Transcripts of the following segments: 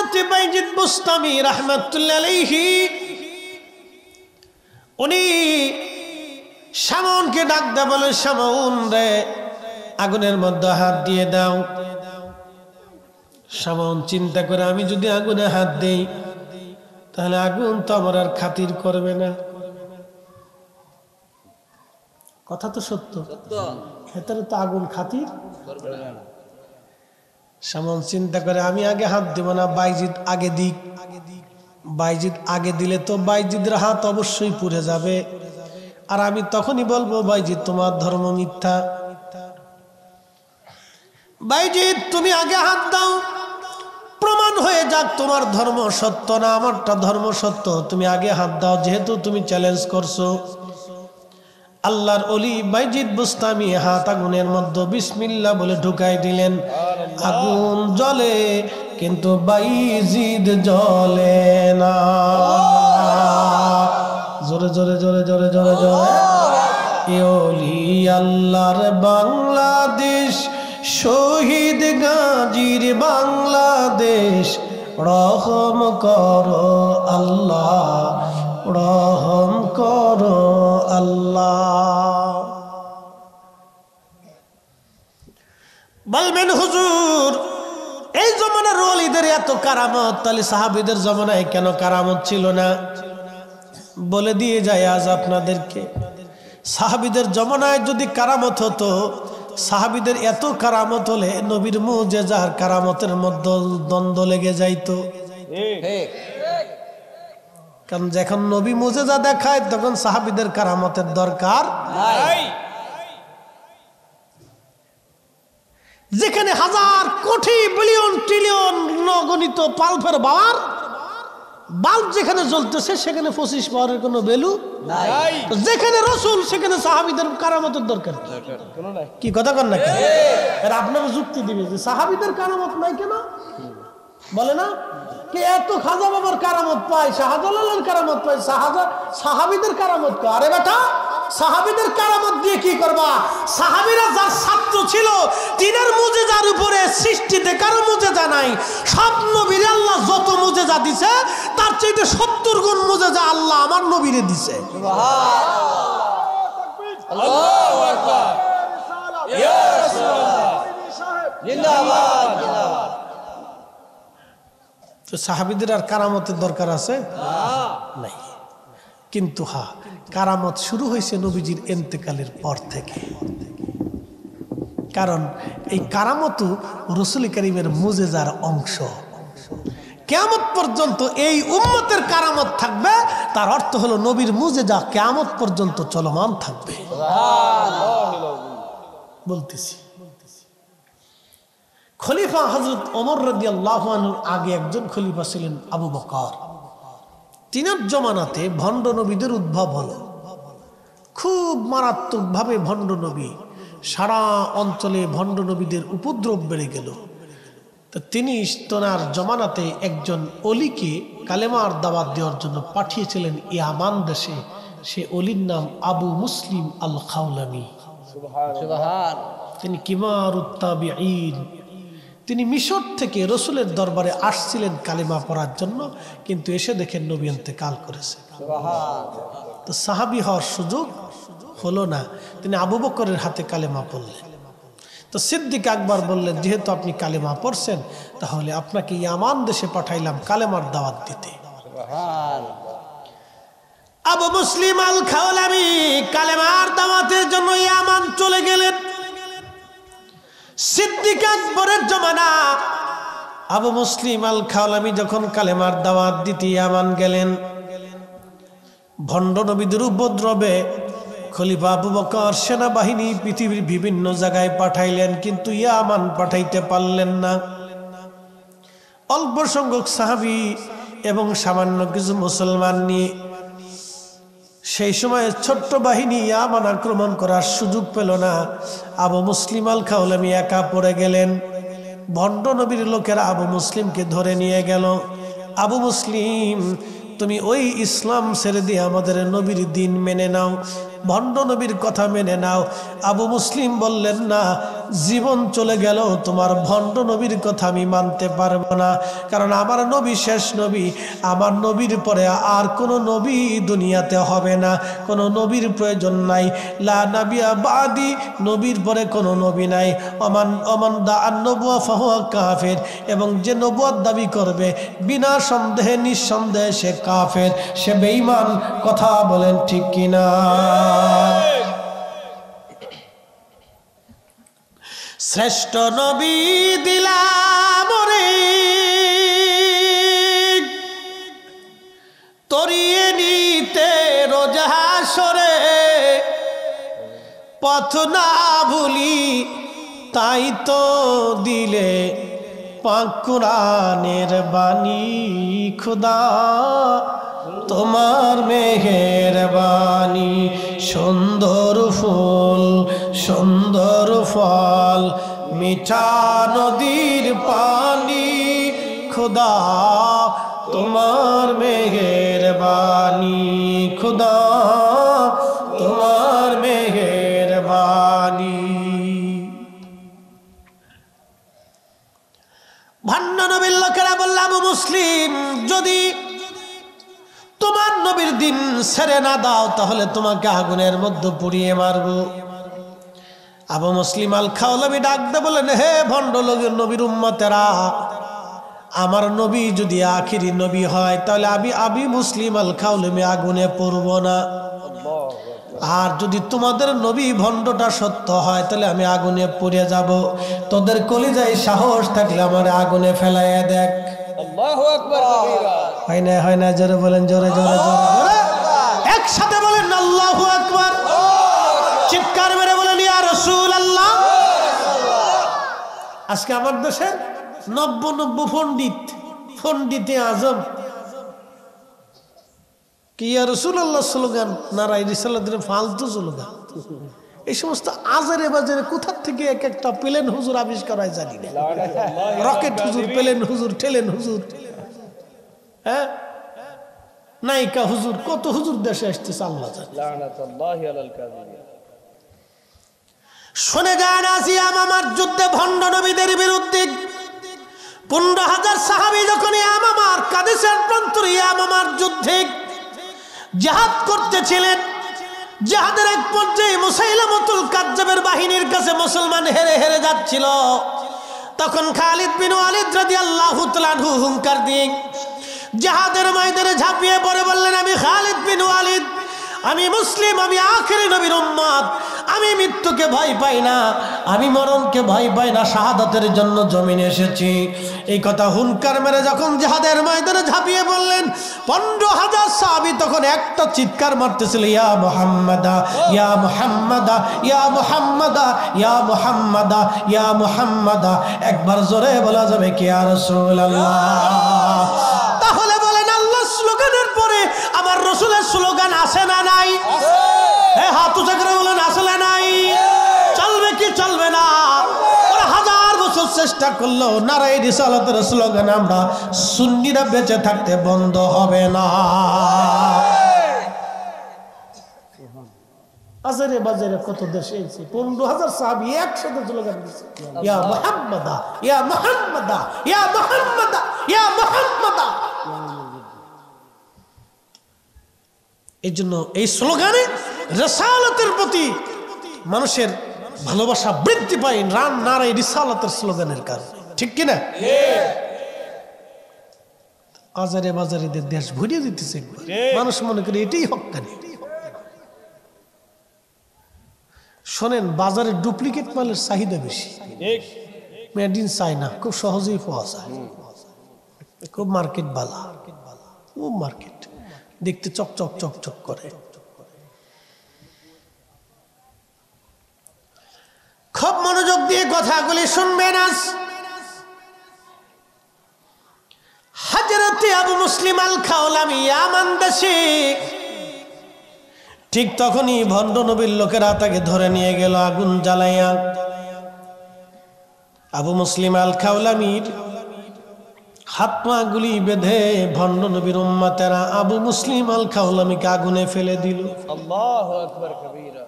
হযরতে বাইজিদ বুস্তামি রাহমাতুল্লাহ আলাইহি উনি শামউনকে ডাক দে বলে, শামউন রে, আগুনের মধ্যে হাত দিয়ে দাও। শামউন চিন্তা করে, আমি যদি আগুনে হাত দেই তাহলে আগুন তো আমার আর খাতির করবে না। কথা তো সত্য, ভেতরে তো আগুন খাতির করবে না। শামউন চিন্তা করে, আমি আগে হাত দেব না, বাইজিদ আগে দিক। বাইজিদ আগে দিলে তো বাইজিদের হাত অবশ্যই পুড়ে যাবে, আর আমি তখনই বলবো বাইজিদ তোমার ধর্ম মিথ্যা। বাইজিদ তুমি আগে হাত দাও, প্রমাণ হয়ে যাক তোমার ধর্ম সত্য না আমারটা ধর্ম সত্য। তুমি আগে হাত দাও, যেহেতু তুমি চ্যালেঞ্জ করছো। আল্লাহর ওলি বাইজিদ বুস্তামি হাত আগুনের মধ্যে বিসমিল্লাহ বলে ঢুকাই দিলেন। আগুন জ্বলে কিন্তু বাইজিদ জ্বলে না। জোরে জোরে জোরে জোরে জোরে জোরে। এ ওলি আল্লাহর বাংলাদেশ, শহীদ গাজীর বাংলাদেশ, রহম করো আল্লাহ, রহম করো আল্লাহ। বলবেন হুজুর, এই জমানার ওলিদের এত কারামত, তাহলে সাহাবীদের জমানায় কেন কারামত ছিল না? বলে দিয়ে যায় আজ আপনাদেরকে, সাহাবীদের জমানায় যদি কারামত হতো, সাহাবীদের এত কারামত হলে নবীর মুজিজার কারামতের মধ্যে দ্বন্দ্ব লেগে যাইতো। কারণ যখন নবী মুজিজা দেখায় তখন সাহাবীদের কারামতের দরকার নাই। যেখানে হাজার কোটি বিলিয়ন ট্রিলিয়ন নগণিত পাল্পের পাওয়ার বাল্ব যেখানে জ্বলতেছে সেখানে 25 পাওয়ারের কোনো ভ্যালু নাই। যেখানে রাসূল সেখানে সাহাবীদের কারামতের দরকার কি? কথা কন না কেন? আর আপনারা যুক্তি দিবে যে সাহাবীদের কারামত নাই কেন, বলে না কে এত খাজা বাবার কারামত পায়, শাহজালালের কারামত পায়, সাহাবীদের কারামত কো? আরে বেটা, সাহাবীদের কারামত দিয়ে কি করবা? সাহাবীরা যার ছাত্র ছিল তিনার মুজিজার উপরে সৃষ্টিতে কারো মুজিজা নাই। সব নবীর আল্লাহ যত মুজিজা দিছে তার চাইতে 70 গুণ মুজিজা আল্লাহ আমার নবীরে দিছে। সুবহানাল্লাহ, আল্লাহু আকবার, ইয়া রাসূলুল্লাহ, জিন্দাবাদ জিন্দাবাদ। তো সাহাবীদের আর কারামতের দরকার আছে নাই। কিন্তু হ্যাঁ, কারামত শুরু হয়েছে নবীজির ইন্তেকালের পর থেকে। কারণ এই কারামত রাসূল করিমের মুজিজার অংশ। কিয়ামত পর্যন্ত এই উম্মতের কারামত থাকবে, তার অর্থ হলো নবীর মুজিজা কিয়ামত পর্যন্ত চলমান থাকবে। বলতেছি, খলিফা হযরত ওমর রাদিয়াল্লাহু আনহুর আগে একজন খলিফা ছিলেন আবু বকর। তিনার জমানাতে ভণ্ড নবীদের উদ্ভব হলো। খুব মারাত্মকভাবে ভণ্ড নবী, সারা অঞ্চলে ভণ্ড নবীদের উপদ্রব বেড়ে গেল। তো তিনি তোনার জমানাতে একজন অলিকে কালেমার দাওয়াত দেওয়ার জন্য পাঠিয়েছিলেন ইয়ামান দেশে। সে অলির নাম আবু মুসলিম আল খাওলামি। সুবহানাল্লাহ। তিনি কিবারুত তাবিঈন। তিনি মিশর থেকে রসুলের দরবারে আসছিলেন কালেমা পড়ার জন্য, কিন্তু এসে দেখেন নবী ইন্তেকাল করেছে। তো সাহাবী হওয়ার সুযোগ হলো না, তিনি আবু বকরের হাতে কালেমা পড়লেন। তো সিদ্দিক আকবর বললেন, যেহেতু আপনি কালেমা পড়ছেন তাহলে আপনাকে ইয়ামান দেশে পাঠাইলাম কালেমার দাওয়াত দিতে। আবু মুসলিম আল খাওলামি কালেমার দাওয়াতের জন্য ইয়ামান চলে গেলেন। সিদ্দিক আকবরের জমানা, আবু মুসলিম আল খাওলামি যখন কালেমার দাওয়াত দিতে ইয়ামান গেলেন, ভণ্ড নবীদের উপদ্রবে খলিফা আবু বকর সেনাবাহিনী পৃথিবীর বিভিন্ন জায়গায় পাঠাইলেন, কিন্তু ইয়ামান পাঠাইতে পারলেন না। অল্প সংখ্যক সাহাবী এবং সামান্য কিছু মুসলমান নিয়ে সেই সময় ছোট্ট বাহিনী ইয়ামান আক্রমণ করার সুযোগ পেল না। আবু মুসলিম আল খাওলামি একা পড়ে গেলেন। ভণ্ড নবীর লোকেরা আবু মুসলিমকে ধরে নিয়ে গেল। আবু মুসলিম, তুমি ওই ইসলাম ছেড়ে দিয়ে আমাদের নবীর দিন মেনে নাও। ভণ্ড নবীর কথা মেনে নাও। আবু মুসলিম বললেন, না, জীবন চলে গেল তোমার ভণ্ড নবীর কথা আমি মানতে পারবো না, কারণ আমার নবী শেষ নবী, আমার নবীর পরে আর কোনো নবী দুনিয়াতে হবে না, কোনো নবীর প্রয়োজন নাই। লা নাবিয়া বাদি, নবীর পরে কোনো নবী নাই। অমান দা আন-নবুওয়া ফাহুয়া কাফের, এবং যে নবুয়ত দাবি করবে বিনা সন্দেহে নিঃসন্দেহে সে কাফের, সে বেঈমান। কথা বলেন ঠিক কিনা? শ্রেষ্ঠ নবী দিলাম রে তরিয়ে নিতে রোজ হাসরে, পথ না ভুলি তাই তো দিলে পাক কুরআনের বাণী। খুদা তোমার মেহেরবানি, সুন্দর ফুল সুন্দর ফল মিঠা নদীর পানি। খুদা তোমার মেহেরবানি, খুদা তোমার মেহেরবানি। ভণ্ড নবীর লোকেরা বলল, আবু মুসলিম, যদি তোমার নবীর দিন ছেড়ে না দাও তাহলে তোমাকে আগুনের মধ্যে পুড়িয়ে মারবো। আবু মুসলিম আল খাওলামি ডাক দে বলেন, হে ভণ্ড লোকের নবীর উম্মতেরা, আমার নবী যদি আখিরি নবী হয় তাহলে আমি মুসলিম আল খাওলামি আগুনে পড়ব না, আর যদি তোমাদের নবী ভণ্ডটা সত্য হয় তাহলে আমি আগুনে পুড়ে যাব। তোদের কলিজায় সাহস থাকলে আমার আগুনে ফেলাইয়া দেখ। আল্লাহু আকবার কবীরা। হয় না জোরে বলেন, জোরে জোরে জোরে একসাথে বলেন আল্লাহু আকবার। চিৎকার মেরে বলেন ইয়া রাসূলুল্লাহ। আজকে আমার দেশের ৯০ পণ্ডিতে আজম কি ইয়া রাসূলুল্লাহ স্লোগান, নারায়ে রিসালাতের ফালতু স্লোগান। এই সমস্ত আজারে বাজারে কোথা থেকে এক একটা প্লেন হুজুর আবিষ্কার হয় জানি না। রকেট হুজুর, প্লেন হুজুর, ঠেলেন হুজুর, হ্যাঁ, নায়িকা হুজুর, কত হুজুর দেশে আসতেছে আল্লাহ জানে। শুনে যান, আসিয়াম আমার যুদ্ধে ভণ্ড নবীদের বিরুদ্ধে ১৫,০০০ সাহাবী যখন ইয়ামামার কাদেশের প্রান্তর ইয়ামামার যুদ্ধে জিহাদ করতেছিলেন, জিহাদের এক পর্যায়ে মুসাইলামাতুল কাজ্জাবের বাহিনীর কাছে মুসলমান হেরে হেরে যাচ্ছিল। তখন খালিদ বিন ওয়ালিদ রাদিয়াল্লাহু তাআলা আনহু হুঙ্কার দিয়ে জিহাদের ময়দানে ঝাঁপিয়ে পড়ে বললেন, আমি খালিদ বিন ওয়ালিদ, আমি মুসলিম, আমি আখিরি নবীর উম্মত, আমি মৃত্যুকে ভয় পাই না, আমি মরণকে ভয় পাই না, শাহাদাতের জন্য জমিনে এসেছি। এই কথা হুঙ্কার মেরে যখন জিহাদের ময়দানে ঝাঁপিয়ে বললেন, ১৫,০০০ সাহাবী তখন একটা চিৎকার মারতেছিল, ইয়া মুহাম্মাদা, ইয়া মুহাম্মাদা, ইয়া মুহাম্মাদা, ইয়া মুহাম্মাদা, ইয়া মুহাম্মাদা। একবার জোরে বলা যাবে কি ইয়া রাসূলুল্লাহ? তাহলে বলেন, আল্লাহ স্লোগানের পরে আমার রাসূলের স্লোগান আছে না নাই? হ্যাঁ, হাত উঁচা করে বলেন, আছে না নাই? চলবে কি চলবে না? ওরা ১০০০ বছর চেষ্টা করলেও নারায়ে রিসালাতের স্লোগান আমরা সুন্নিরা বেঁচে থাকতে বন্ধ হবে না। আজারে বাজারে কত দেশে এসেছে ১৫,০০০ সাহাবী একসাথে স্লোগান দিচ্ছে, ইয়া মুহাম্মাদা, ইয়া মুহাম্মাদা, ইয়া মুহাম্মাদা, ইয়া মুহাম্মাদা। এই জন্য এই স্লোগানে রিসালাতের প্রতি মানুষের ভালোবাসা বৃদ্ধি পায় নারায়ে রিসালাতের স্লোগানের কারণে, ঠিক কিনা? আজারে বাজারে দেশ ভরিয়ে দিতেছে, মানুষ মনে করে এটাই হক্কানি। শোনেন, বাজারে ডুপ্লিকেট মালের চাহিদা বেশি, মেড ইন চায়না খুব সহজেই পাওয়া যায়, খুব মার্কেট বালা, খুব মার্কেট দেখতে চকচক চকচক করে। খুব মনোযোগ দিয়ে কথাগুলি শুনবেন। আজ হযরতে আবু মুসলিম আল খাওলামি ইয়ামান দেশে, ঠিক তখনই ভণ্ড নবীর লোকেরা তাকে ধরে নিয়ে গেল আগুন জ্বালাইয়া। আবু মুসলিম আল খাওলামির হাত পা গুলি বেঁধে ভণ্ড নবীর উম্মতেরা আবু মুসলিম আল খাওলামিকে আগুনে ফেলে দিল। আল্লাহু আকবার কবীরা।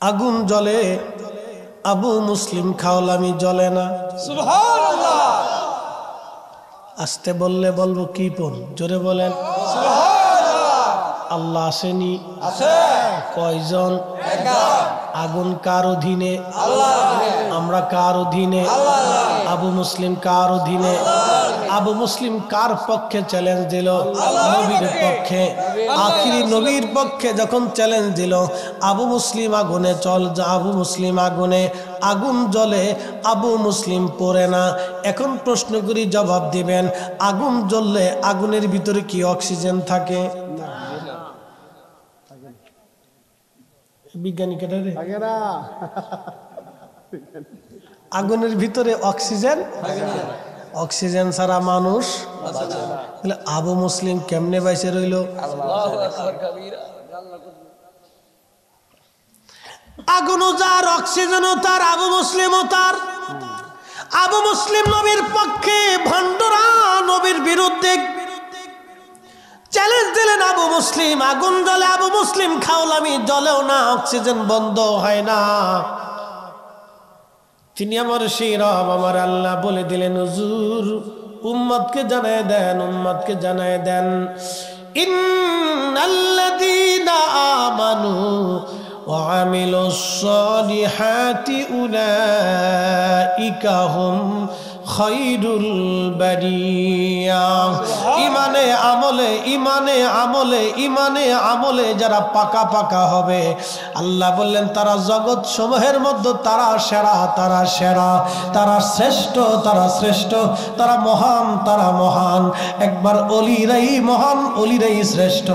আগুন জ্বলে, আবু মুসলিম খাওলামি জ্বলে না। সুবহানাল্লাহ। আস্তে বললে বলবো কি পণ, জোরে বলেন। সুবহানাল্লাহ। আল্লাহ আসেনি? আছে। কয়জন? একা। আগুন কার অধীনে? আল্লাহ। আমরা কার অধীনে? আল্লাহ। আবু মুসলিম কার অধীনে? আবু মুসলিম কার পক্ষে চ্যালেঞ্জ দিল? নবীর পক্ষে। আখিরি নবীর পক্ষে যখন চ্যালেঞ্জ দিল, আবু মুসলিম আগুনে চল, আবু মুসলিম আগুনে, আগুন জ্বলে, আবু মুসলিম পড়ে না। এখন প্রশ্ন করি, জবাব দিবেন। আগুন জ্বললে আগুনের ভিতরে কি অক্সিজেন থাকে? বিজ্ঞানী কেটে রে, আগুনের ভিতরে অক্সিজেন, অক্সিজেন ছাড়া মানুষ। তাহলে আবু মুসলিম কেমনে বাইসে রইল? আল্লাহু আকবার কবীরা। আগুনও যার, অক্সিজেনও তার, আবু মুসলিমও তার। আবু মুসলিম নবীর পক্ষে, ভণ্ডরা নবীর বিরুদ্ধে চ্যালেঞ্জ দিলেন। আবু মুসলিম আগুন জ্বলে, আবু মুসলিম খাওলামি জ্বলেও না, অক্সিজেন বন্ধ হয় না। তিনি আমার সেই রব, আমার আল্লাহ বলে দিলেন, হুজুর উম্মতকে জানায় দেন, উম্মতকে জানায় দেন, ইন্নাল্লাযীনা আমানু ওয়া আমিলুস সালিহাতি উলাইকা হুম খায়রুল বারিয়া। ইমানে আমলে, ইমানে আমলে, ইমানে আমলে যারা পাকা পাকা হবে, আল্লাহ বললেন তারা জগৎ সমূহের মধ্যে তারা সেরা, তারা সেরা, তারা শ্রেষ্ঠ, তারা শ্রেষ্ঠ, তারা মহান, তারা মহান। একবার অলিরাই মহান, অলিরাই শ্রেষ্ঠ।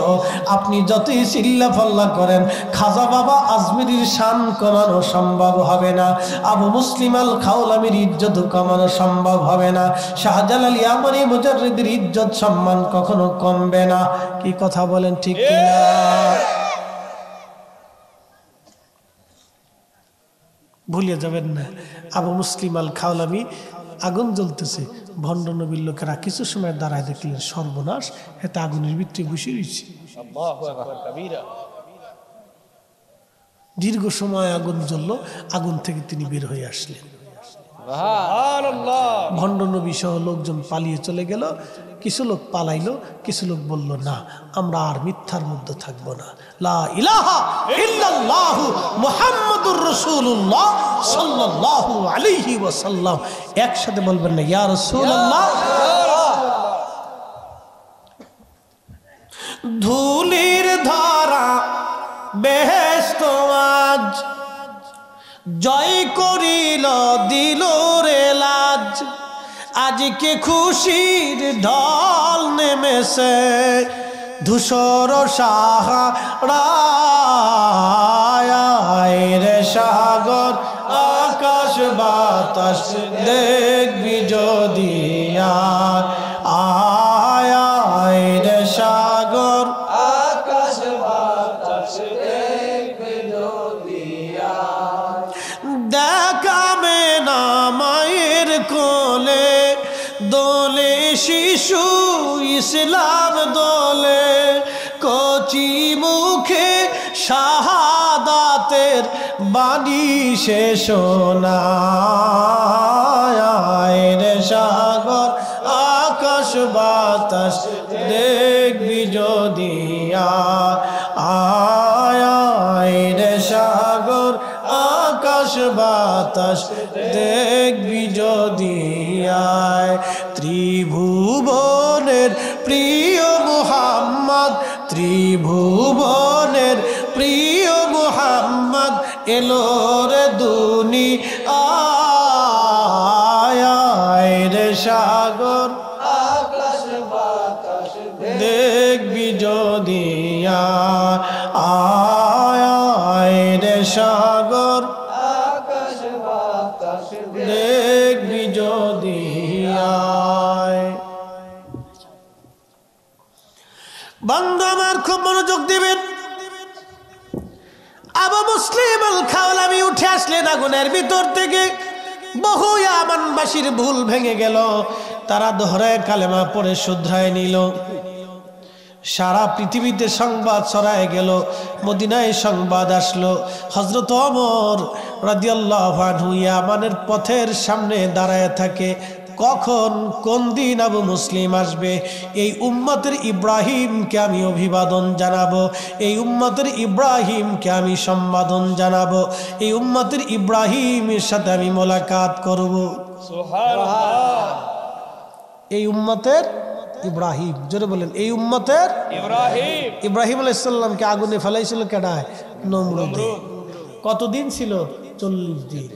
আপনি যতই চিল্লা ফাল্লা করেন, খাজা বাবা আজমিরির শান কমানো সম্ভব হবে না, আবু মুসলিম আল খাওলামির ইজ্জত কমানো সম্ভব হবে না, শাহজালাল ইয়ামানি মুজাররিদের ইজ্জত সম্মান কখনো কমবে না। কি কথা বলেন ঠিক কিনা? ভুলিয়ে যাবেন না। আবু মুসলিম আল খাওলামি, আগুন জ্বলতেছে, ভণ্ড নবীর লোকেরা কিছু সময় দাঁড়ায় দেখলেন সর্বনাশ, এতে আগুনের ভিতরে বসে রয়েছে। আল্লাহু আকবার কবীরা। দীর্ঘ সময় আগুন জ্বলল, আগুন থেকে তিনি বের হয়ে আসলেন। সুবহানাল্লাহ। ভণ্ড নবী সহ লোকজন পালিয়ে চলে গেল। কিছু লোক পালাইলো, কিছু লোক বলল না, আমরা আর মিথ্যার মধ্যে থাকবো না। লা ইলাহা ইল্লাল্লাহু মুহাম্মাদুর রাসূলুল্লাহ সাল্লাল্লাহু আলাইহি ওয়াসাল্লাম। একসাথে বলবেন না, ইয়া রাসূলুল্লাহ। ধুলির ধারা বেহেশত আজ জয় করিল, দিল রে লাজ। আজকে খুশির ঢল নেমেছে, ধূসর সাহারায় রে সাগর আকাশ বাতাস দেখবি যদি আয় রে সাগর আকাশ বাতাস দেখবে যদি দেখাবে না মায়ের কোলে, দোলে শিশু ইসলাম দোলে, কচি মুখে শাহাদাতের বাণী সে শোনায় রে সাগর আকাশ বাতাস দেখবি যদি আয় রে সাগর আকাশ বাতাস দেখবি যদি আয়। ত্রিভুবনের প্রিয় মুহাম্মদ, ত্রিভুবনের প্রিয় মুহাম্মদ এলো রে দুনিয়ায় রে সাগর আকাশ বাতাস দেখবি যদি আয় রে সাগর আকাশ বাতাস দেখবি যদি আয়। বন্ধু আমার খুব মনোযোগ দিবেন। আবু মুসলিম আল খাওলামি উঠে আসলেন আগুনের ভিতর থেকে, বহু ইয়ামানবাসীর ভুল ভেঙে গেল, তারা দোহরায় কালেমা পড়ে শুধরায় নিল। সারা পৃথিবীতে সংবাদ ছড়ায় গেল, মদিনায় সংবাদ আসলো হযরত ওমর রাদিয়াল্লাহু আনহু ইয়ামানের পথের সামনে দাঁড়ায় থাকে, কখন কোন দিন আবু মুসলিম আসবে, এই উম্মতের ইব্রাহিমকে আমি অভিবাদন জানাবো, এই উম্মতের ইব্রাহিমকে আমি সম্বোধন জানাবো, এই উম্মতের ইব্রাহিমের সাথে আমি মোলাকাত করব। সুবহানাল্লাহ। এই উম্মতের ইব্রাহিম, জোরে বলেন, এই উম্মতের ইব্রাহিম। ইব্রাহিম আলাইহিস সালামকে আগুনে ফেলাইছিল কেডায়? নমরুদ। কতদিন ছিল? 40 দিন।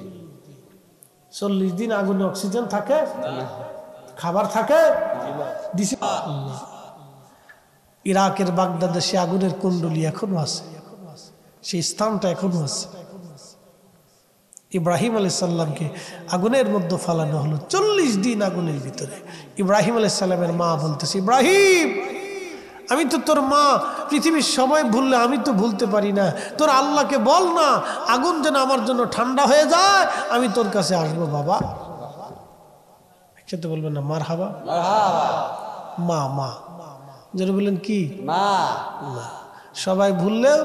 40 দিন আগুনে অক্সিজেন থাকে, খাবার থাকে? ইরাকের বাগদাদে সে আগুনের কুণ্ডলী এখনো আছে, সেই স্থানটা এখনো আছে। ইব্রাহিম আলাইহিস সালামকে আগুনের মধ্যে ফালানো হলো 40 দিন আগুনের ভিতরে। ইব্রাহিম আলাইহিস সালামের মা বলতেছে, ইব্রাহিম আমি তো তোর মা, পৃথিবীর সবাই ভুললে আমি তো ভুলতে পারি না, তোর আল্লাহকে বল না আগুন যেন আমার জন্য ঠান্ডা হয়ে যায়, আমি তোর কাছে আসবো বাবা। একসাথে বলবেন না মারহাবা? মা মা যেন বললেন কি মা। সবাই ভুললেও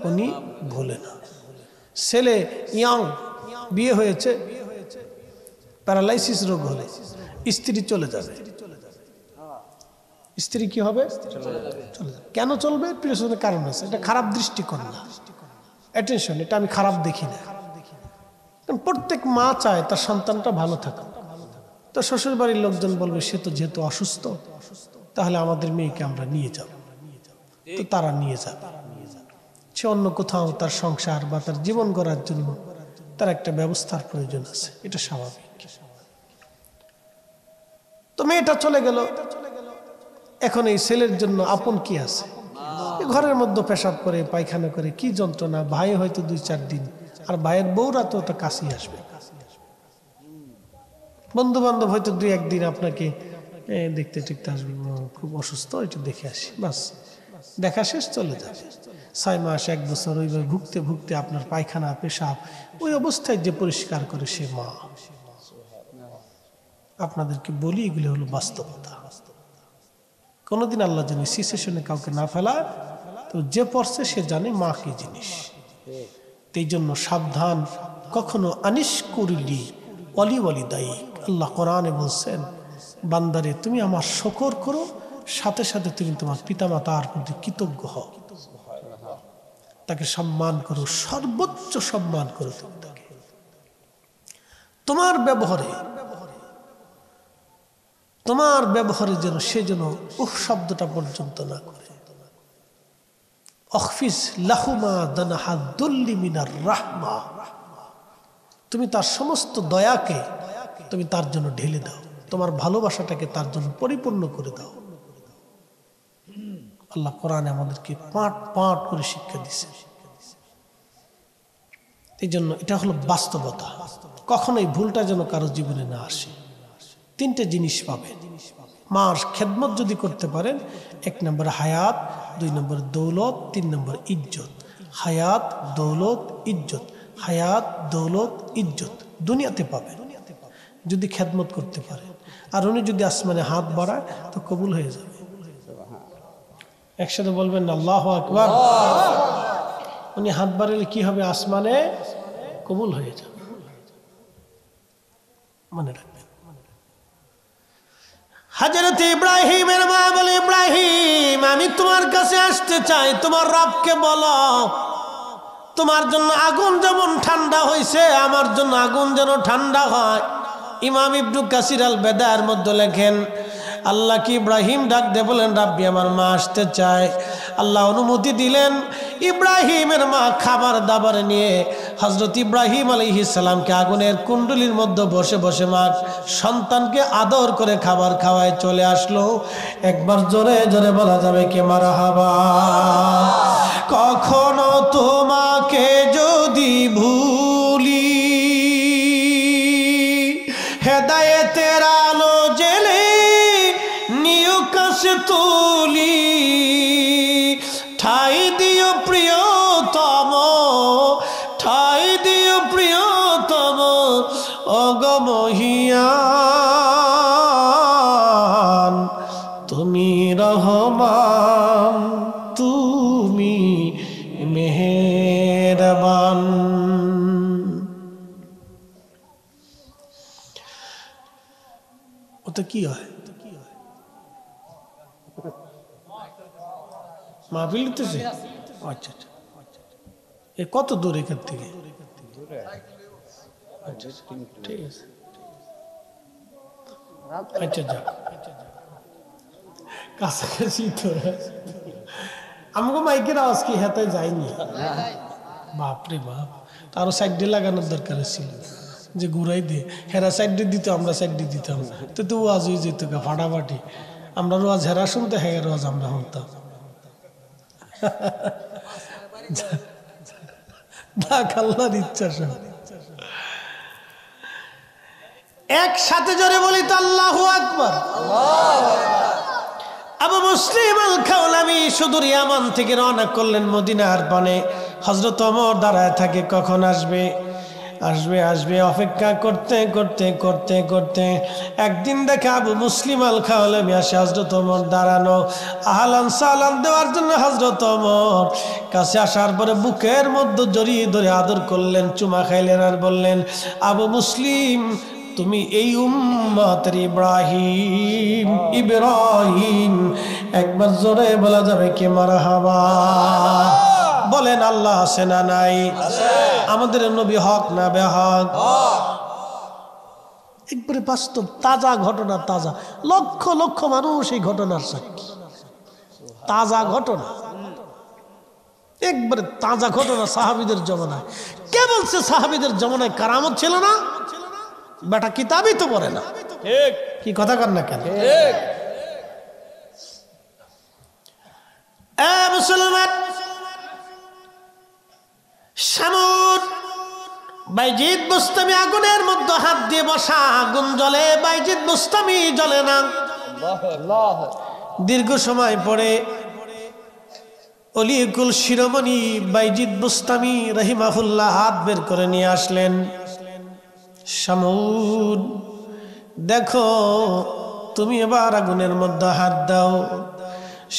উনি ভুলে না। ছেলে ইয়াং, বিয়ে হয়েছে, প্যারালাইসিস রোগ হলে স্ত্রী চলে যাবে। স্ত্রী কি হবে? চলে যাবে। কেন চলবে? পিছনে কারণ আছে, এটা খারাপ দৃষ্টিকোণ না, অ্যাটেনশন, এটা আমি খারাপ দেখি না। কারণ প্রত্যেক মা চায় তার সন্তানটা ভালো থাকুক। তো শ্বশুর বাড়ির লোকজন বলবে সে তো যেহেতু অসুস্থ, তাহলে আমাদের মেয়েকে আমরা নিয়ে যাব। তো তারা নিয়ে যাবে, সে অন্য কোথাও তার সংসার বা তার জীবন গড়ার জন্য তার একটা ব্যবস্থার প্রয়োজন আছে, এটা স্বাভাবিক। তো মেয়েটা চলে গেল, এখন এই ছেলের জন্য আপন কি আছে? ঘরের মধ্যে পেশাব করে, পায়খানা করে, কি যন্ত্রণা। ভাই হয়তো 2-4 দিন, আর ভাইয়ের বউরা তো ওটা কাছেই আসবে। বন্ধু বান্ধব হয়তো 2-1 দিন আপনাকে দেখতে টেকতে আসবে, খুব অসুস্থ, একটু দেখে আসি, বাস দেখা শেষ, চলে যাবে। 6 মাস 1 বছর ওইভাবে ভুগতে ভুগতে আপনার পায়খানা পেশাব ওই অবস্থায় যে পরিষ্কার করে সে মা। আপনাদেরকে বলি এগুলো হলো বাস্তবতা। কোনোদিন আল্লাহ জানে সিচুয়েশনে কাউকে না ফেলা, তো যে পড়ছে সে জানে মা কি জিনিস। এই জন্য সাবধান, কখনো আনিস করিলি ওয়ালি ওয়ালি দায়ী। আল্লাহ কোরআনে বলছেন, বান্দারে তুমি আমার শুকর করো, সাথে সাথে তুমি তোমার পিতামাতার প্রতি কৃতজ্ঞ হও, তাকে সম্মান করো, সর্বোচ্চ সম্মান করো। তুমি তাকে তোমার ব্যবহারে যেন সে যেন শব্দটা পর্যন্ত না করে। অখফিস লাহুমা দানাহা দুল্লি মিনার রাহমা, তুমি তার সমস্ত দয়াকে তুমি তার জন্য ঢেলে দাও, তোমার ভালোবাসাটাকে তার জন্য পরিপূর্ণ করে দাও। আল্লাহ কোরআনে আমাদেরকে পাঠ পাঠ করে শিক্ষা দিছে। এই জন্য এটা হলো বাস্তবতা, কখনোই ভুলটা যেন কারো জীবনে না আসে। 3টে জিনিস পাবে। মার খেদমত যদি করতে পারেন, 1 নম্বর হায়াত, 2 নম্বর দৌলত, 3 নম্বর ইজ্জত। হায়াত, দৌলত, ইজ্জত, হায়াত, দৌলত, ইজ্জত দুনিয়াতে পাবে যদি খেদমত করতে পারে। আর উনি যদি আসমানে হাত বাড়ায় তো কবুল হয়ে যাবে। একসাথে বলবেন না আল্লাহু আকবার। উনি হাত বাড়ালে কি হবে? আসমানে কবুল হয়ে যাবে, মনে রাখবেন। হযরত ইব্রাহিমের মা বলে, ইব্রাহিম আমি তোমার কাছে আসতে চাই, তোমার রবকে বলো তোমার জন্য আগুন যেমন ঠান্ডা হয়েছে আমার জন্য আগুন যেন ঠান্ডা হয়। ইমাম ইবনে কাসির আল বেদায়ের মধ্যে লেখেন, আল্লাহ কি ইব্রাহিম ডাক দিয়ে বলেন, রাব্বি আমার মা আসতে চায়। আল্লাহ অনুমতি দিলেন। ইব্রাহিমের মা খাবার দাবার নিয়ে হযরত ইব্রাহিম আলাইহিস সালামকে আগুনের কুণ্ডলীর মধ্যে বসে বসে মা সন্তানকে আদর করে খাবার খাওয়ায় চলে আসলো। একবার জোরে জোরে বলা যাবে কি মারহাবা। কখনো তোমাকে যদি ভুলি, হেদায়েতের আলো জেলে নিউ কাছে তুলি, ঠাই দিও প্রিয়তম, ঠাই দিও প্রিয়তম, ওগো কি হয়? মাহফিল দিতেছে? আচ্ছা আচ্ছা, এ কত দূর এখান থেকে? আচ্ছা ঠিক আছে, আচ্ছা যাক, কাছাকাছি তো। আমাকে মাইকের আওয়াজ কি হাতে যায়নি? বাপরে বাপ, তারও সাইড দিয়ে লাগানোর দরকার ছিল, যে ঘুরাই দিয়ে হেরা সাইড দিয়ে দিত, আমরা সাইড দিয়ে দিতাম, তো তো ওয়াজ হয়ে যেত ফাটাফাটি। আমরা রোয়াজ হেরা শুনতে, হ্যাঁ রোয়াজ আমরা শুনতাম। আল্লাহর ইচ্ছা সব। একসাথে জোরে বলি তো আল্লাহু আকবার। আবু মুসলিম আল খাওলামি সুদূর ইয়ামান থেকে রওনা করলেন মদিনার পানে। হযরত ওমর দাঁড়ায় থাকে, কখন আসবে আসবে আসবে, অপেক্ষা করতে করতে করতে করতে একদিন দেখে আবু মুসলিম আল খাওলামি আসে, হযরত ওমর দাঁড়ানো। আহলান সালাম দেওয়ার জন্য হযরত ওমর কাছে আসার পরে বুকের মধ্যে জড়িয়ে ধরে আদর করলেন, চুমা খাইলেন আর বললেন, আবু মুসলিম, তুমি এই উম্মতের ইব্রাহিম। ইব্রাহিম একবার জোরে বলা যাবে কি মারহাবা? বলেন আল্লাহ আছে না নাই? আমাদের নবী হক না বেহক? একবারে বাস্তব তাজা ঘটনা, তাজা, লক্ষ লক্ষ মানুষ এই ঘটনার সাক্ষী। তাজা ঘটনা, একবারে তাজা ঘটনা সাহাবীদের জমানায়। কে বলছে সাহাবীদের জমানায় কারামত ছিল না? বেটা কিতাবই তো পড়ে না। ঠিক, কি কথা কর না কেন? ঠিক। মুসলমান, শামুন বাইজিদ বুস্তামি আগুনের মধ্যে হাত দিয়ে বসা, আগুন জ্বলে, বাইজিদ বুস্তামি জ্বলে না। আল্লাহ। দীর্ঘ সময় পরে অলিকুল শিরোমণি বাইজিদ বুস্তামি রহিমাহুল্লাহ হাত বের করে নিয়ে আসলেন। শামুন দেখো, তুমি এবার আগুনের মধ্যে হাত দাও।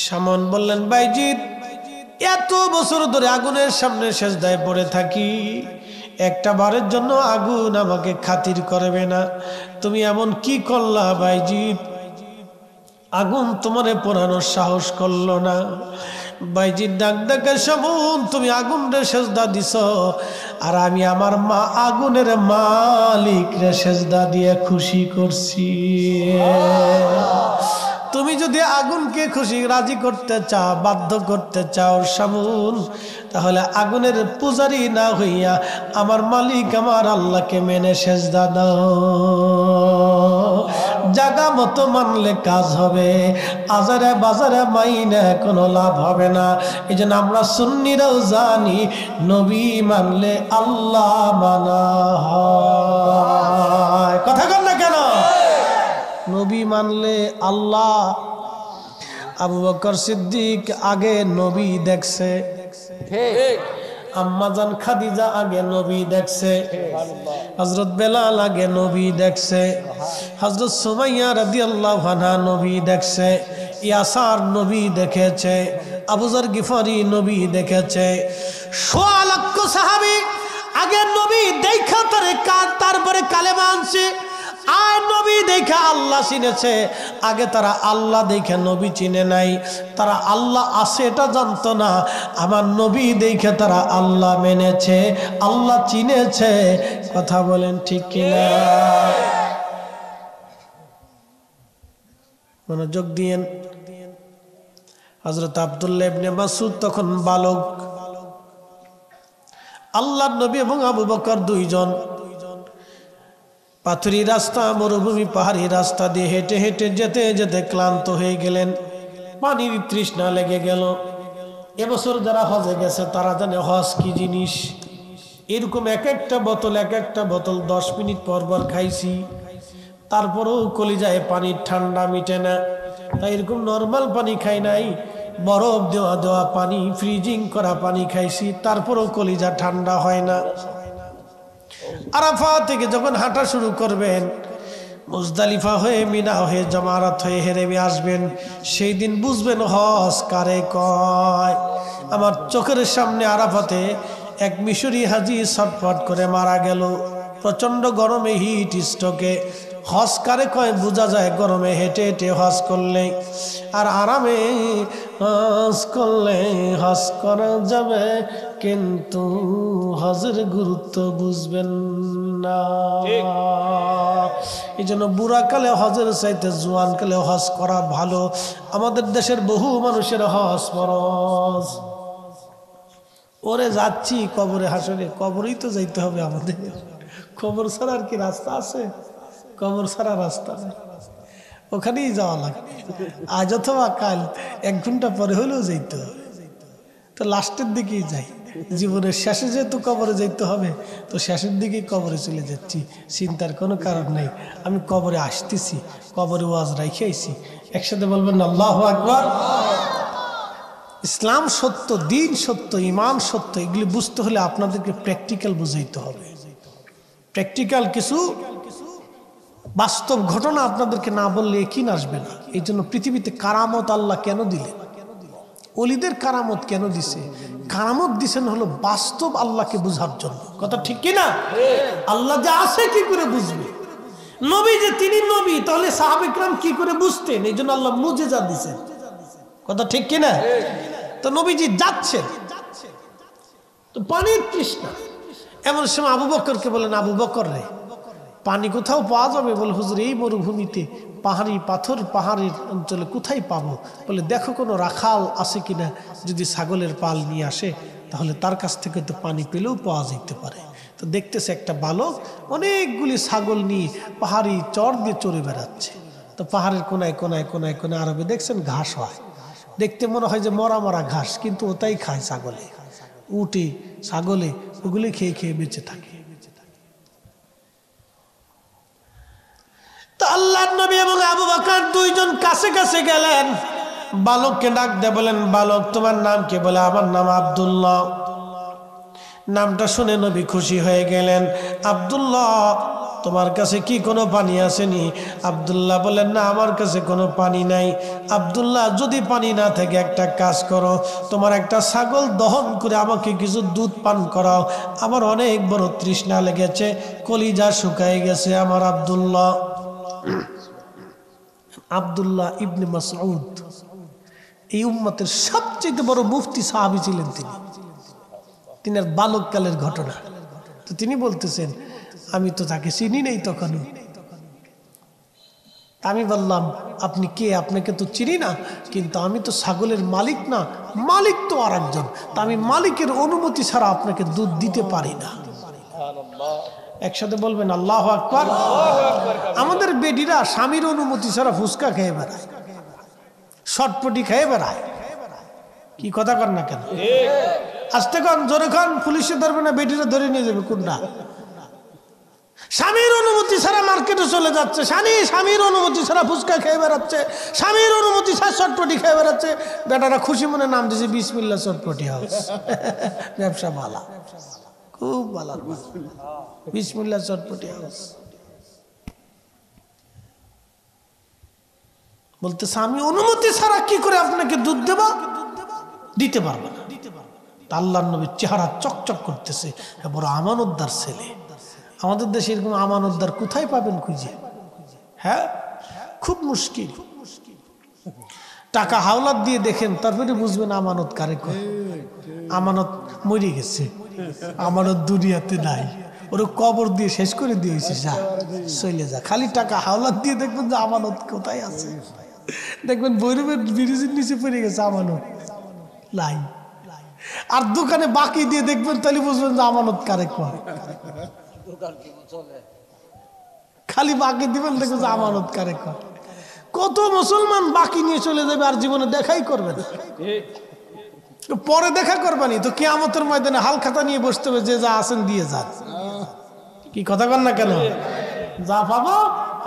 শামুন বললেন, বাইজিদ, এত বছর ধরে আগুনের সামনে সেজদায় পড়ে থাকি, একটা বারের জন্য আগুন আমাকে খাতির করবে না। তুমি এমন কি করলা বাইজিদ, আগুন তোমারে পোড়ানোর সাহস করলো না? বাইজিদ ডাক ডাকে, শামুন, তুমি আগুনের সেজদা দিছ, আর আমি আমার মা আগুনের মালিক রে সেজদা দিয়ে খুশি করছি। তুমি যদি আগুনকে খুশি রাজি করতে চাও, বাধ্য করতে চাও শামুন, তাহলে আগুনের পূজারি না হইয়া আমার মালিক আমার আল্লাহকে মেনে সেজদা দাও। জাগা মতো মানলে কাজ হবে, আজারে বাজারে মাইনে কোনো লাভ হবে না। এই জন্য আমরা সুন্নিরাও জানি, নবী মানলে আল্লাহ মানা হয়। কথা বল না কেন? নবী মানলে আল্লাহ। আবু বকর সিদ্দিক আগে নবী দেখছে, ঠিক। আম্মাজান খাদিজা আগে নবী দেখছে, হযরত বেলাল আগে নবী দেখছে, হযরত সুমাইয়া রাদিয়াল্লাহু আনহা নবী দেখছে, ইয়াসার নবী দেখেছে, আবু যর গিফারি নবী দেখেছে। ১৬ লক্ষ সাহাবী আগে নবী দেখা তারপরে কালেমা আনছে। আর নবী দেখা আল্লাহ চিনেছে, আগে তারা আল্লাহ দেখে নবী চিনে নাই। তারা আল্লাহ আছে এটা জানতো না, আমার নবী দেখে তারা আল্লাহ মেনেছে, আল্লাহ চিনেছে। কথা বলেন ঠিক কিনা? মনোযোগ দিয়েন। হযরত আব্দুল্লাহ ইবনে মাসউদ তখন বালক। আল্লাহর নবী এবং আবু বকর দুইজন পাথুরি রাস্তা, মরুভূমি পাহাড়ি রাস্তা দিয়ে হেঁটে হেঁটে যেতে যেতে ক্লান্ত হয়ে গেলেন। পানির তৃষ্ণা লেগে গেল। এবছর যারা হজে গেছে তারা জানে হজ কি জিনিস। এরকম এক একটা বোতল 10 মিনিট পর পর খাইছি, তারপরেও কলিজায় পানির ঠান্ডা মিটে না। তাই এরকম নর্মাল পানি খাই নাই, বরফ দেওয়া পানি, ফ্রিজিং করা পানি খাইছি, তারপরেও কলিজা ঠান্ডা হয় না। আরাফা থেকে যখন হাঁটা শুরু করবেন, মুজদালিফা হয়ে মিনা হয়ে জামারাত হয়ে হেরেমে আসবেন, সেই দিন বুঝবেন হজ কারে কয়। আমার চোখের সামনে আরাফাতে এক মিশরি হাজি ছটফট করে মারা গেল। প্রচন্ড গরমে হিট স্ট্রোকে হজ কারে কয় বোঝা যায় গরমে হেঁটে হেঁটে হজ করলে, আর আরামে হজ করলে হজ করা যাবে, কিন্তু হজের গুরুত্ব বুঝবেন না। এই জন্য বুড়াকালে হজের চাইতে জোয়ানকালে হজ করা ভালো। আমাদের দেশের বহু মানুষের হজ ফরজ। ওরে যাচ্ছি কবরে হাসরে, কবরেই তো যাইতে হবে আমাদের, কবর ছাড়া আর কি রাস্তা আছে? কবর ছাড়া রাস্তা নেই, ওখানেই যাওয়া লাগবে। আজ অথবা কাল 1 ঘন্টা পরে হলেও যাইতে হবে। তো লাস্টের দিকেই যাই, জীবনের শেষে যেহেতু কবরে যাইতে হবে, তো শেষের দিকেই কবরে চলে যাচ্ছি, চিন্তার কোনো কারণ নেই। আমি কবরে আসতেছি, কবরে ওয়াজ রাইখে আইছি। একসাথে বলবেন আল্লাহু আকবার। ইসলাম সত্য, দিন সত্য, ইমান সত্য, এগুলি বুঝতে হলে আপনাদেরকে প্র্যাকটিক্যাল বুঝাইতে হবে। প্র্যাকটিক্যাল কিছু বাস্তব ঘটনা আপনাদেরকে না বললে একই আসবে না। এই জন্য পৃথিবীতে কারামত আল্লাহ কেন দিলেন? ওলিদের কারামত কেন দিছে? কারামত দিছেন হলো বাস্তব আল্লাহকে বুঝার জন্য। কথা ঠিক কিনা? আল্লাহ যে আছে কি করে বুঝবে? নবী যে তিনি নবী, তাহলে সাহাবা ইকরাম কি করে বুঝতেন? এই জন্য আল্লাহ মুজিজা দিছেন। কথা ঠিক কিনা? তো নবীজি যাচ্ছেন, তো পানির তৃষ্ণা। এমন সময় আবু বকরকে বলেন, আবু বকর রে, পানি কোথাও পাওয়া যাবে? বলে হুজুর এই মরুভূমিতে পাহাড়ি পাথর পাহাড়ের অঞ্চলে কোথায় পাবো? বলে দেখো কোনো রাখাল আছে কিনা, যদি ছাগলের পাল নিয়ে আসে তাহলে তার কাছ থেকে তো পানি পেলেও পাওয়া যেতে পারে। তো দেখতেছে একটা বালক অনেকগুলি ছাগল নিয়ে পাহাড়ি চর দিয়ে চড়ে বেড়াচ্ছে। তো পাহাড়ের কোনায় কোনায় কোনায় কোনায় আরবে দেখছেন ঘাস হয়, দেখতে মনে হয় যে মরা মরা ঘাস, কিন্তু ওটাই খায় ছাগলে, উটে ছাগলে, ওগুলি খেয়ে খেয়ে বেঁচে থাকে। তো আল্লাহর নবী এবং আবু বকর দুইজন কাছে কাছে গেলেন, বালককে ডাক দিয়ে বলেন, বালক তোমার নাম কি? বলে আমার নাম আব্দুল্লাহ। নামটা শুনে নবী খুশি হয়ে গেলেন। আব্দুল্লাহ তোমার কাছে কি কোনো পানি আসেনি? আব্দুল্লাহ বলেন না, আমার কাছে কোনো পানি নাই। আব্দুল্লাহ যদি পানি না থাকে একটা কাজ করো, তোমার একটা ছাগল দহন করে আমাকে কিছু দুধ পান করাও, আমার অনেক বড় তৃষ্ণা লেগেছে, কলিজা শুকায় গেছে আমার আব্দুল্লাহ। আব্দুল্লাহ ইবনে মাসউদ এই উম্মতের সবচেয়ে বড় মুফতি সাহাবী ছিলেন তিনি। তিনার বালককালের ঘটনা। তো তিনি বলতেছেন, আমি তো তাকে চিনি নেই তখনও। আমি বললাম, আপনি কে? আপনাকে তো চিনি না, কিন্তু আমি তো ছাগলের মালিক না, মালিক তো আর একজন, তা আমি মালিকের অনুমতি ছাড়া আপনাকে দুধ দিতে পারি না। একসাথে বলবেন আল্লাহু আকবার। আমাদের বেডিরা স্বামীর অনুমতি ছাড়া ফুচকা খেয়ে বেড়ায়, শটপটি খেয়ে বেড়ায়। কি কথা কর না কেন? আস্তে কন, জোরে কন, পুলিশে ধরবে না, বেডিরা ধরে নিয়ে যাবে। কোনটা? স্বামীর অনুমতি ছাড়া মার্কেটে চলে যাচ্ছে, স্বামীর অনুমতি ছাড়া ফুচকা খেয়ে বেড়াচ্ছে, স্বামীর অনুমতি ছাড়া চটপটি খেয়ে বেড়াচ্ছে। বেটারা খুশি মনে নাম দিয়েছে বিসমিল্লাহ চটপটি হাউস। ব্যবসা ভালো, খুব ভালো, বিসমিল্লাহ চটপটি হাউস। বলতেছে আমি অনুমতি ছাড়া কি করে আপনাকে দুধ দেব? দিতে পারবো না। আল্লাহর নবীর চেহারা চকচক করতেছে, বড় আমানতদার ছেলে। আমাদের দেশে এরকম আমানতদার কোথায় পাবেন খুঁজে? হ্যাঁ, খুব মুশকিল। টাকা হাওলাত দিয়ে দেখেন, তারপরে বুঝবেন আমানত কারে কয়। আমানত মরে গেছে, আমানত দুনিয়াতে নাই, ওর কবর দিয়ে শেষ করে দিয়েছে, যা চলে যা। খালি টাকা হাওলাত দিয়ে দেখবেন যে আমানত কোথায় আছে। দেখবেন বৈরবের ব্রিজের নিচে পড়ে গেছে আমানত লাই। আর দোকানে বাকি দিয়ে দেখবেন, তাহলে বুঝবেন যে আমানত কারে কয়। খালি বাকি দিবেন, দেখবেন যে আমানত কারে কয়। কত মুসলমান বাকি নিয়ে চলে যাবে আর জীবনে দেখাই করবে না। পরে দেখা করবানি তো কিয়ামতের ময়দানে হাল খাতা নিয়ে বসতে হবে, যে যা আছেন দিয়ে যান। কি কথা বল না কেন? যা পাবো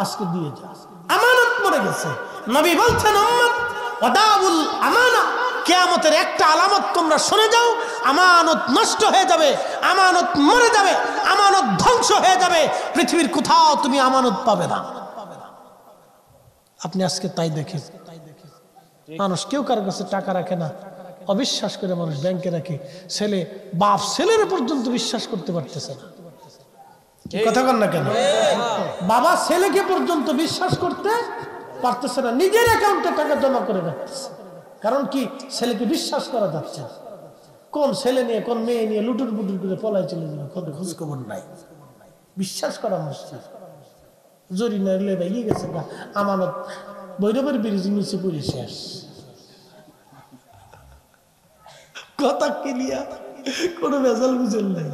আজকে দিয়ে যা। আমানত মরে গেছে। নবী বলছেন উম্মত ওয়াদাউল আমানা, কিয়ামতের একটা আলামত তোমরা শুনে যাও, আমানত নষ্ট হয়ে যাবে, আমানত মরে যাবে, আমানত ধ্বংস হয়ে যাবে। পৃথিবীর কোথাও তুমি আমানত পাবে না। আপনি আজকে তাই দেখেন, মানুষ কেউ কারো কাছে টাকা রাখে না, অবিশ্বাস করে মানুষ ব্যাংকে রাখে। ছেলে বাপ ছেলের পর্যন্ত বিশ্বাস করতে পারতেছে না। কি কথা কন না কেন? বাবা ছেলেকে পর্যন্ত বিশ্বাস করতে পারতেছে না, নিজের অ্যাকাউন্টে টাকা জমা করে রাখতেছে। কারণ কি? ছেলেকে বিশ্বাস করা যাচ্ছে না। কোন ছেলে নিয়ে কোন মেয়ে নিয়ে লুটুর বুটুর করে পলায় চলে যাবে, কোনো খোঁজ খবর নাই। বিশ্বাস করা মুশকিল। জরি না লে ভাই গেছে গা, আমানত বৈরবের ব্রিজ নিচে পড়ে শেষ। কথা ক্লিয়ার, কোনো ভেজাল বুঝেন নাই।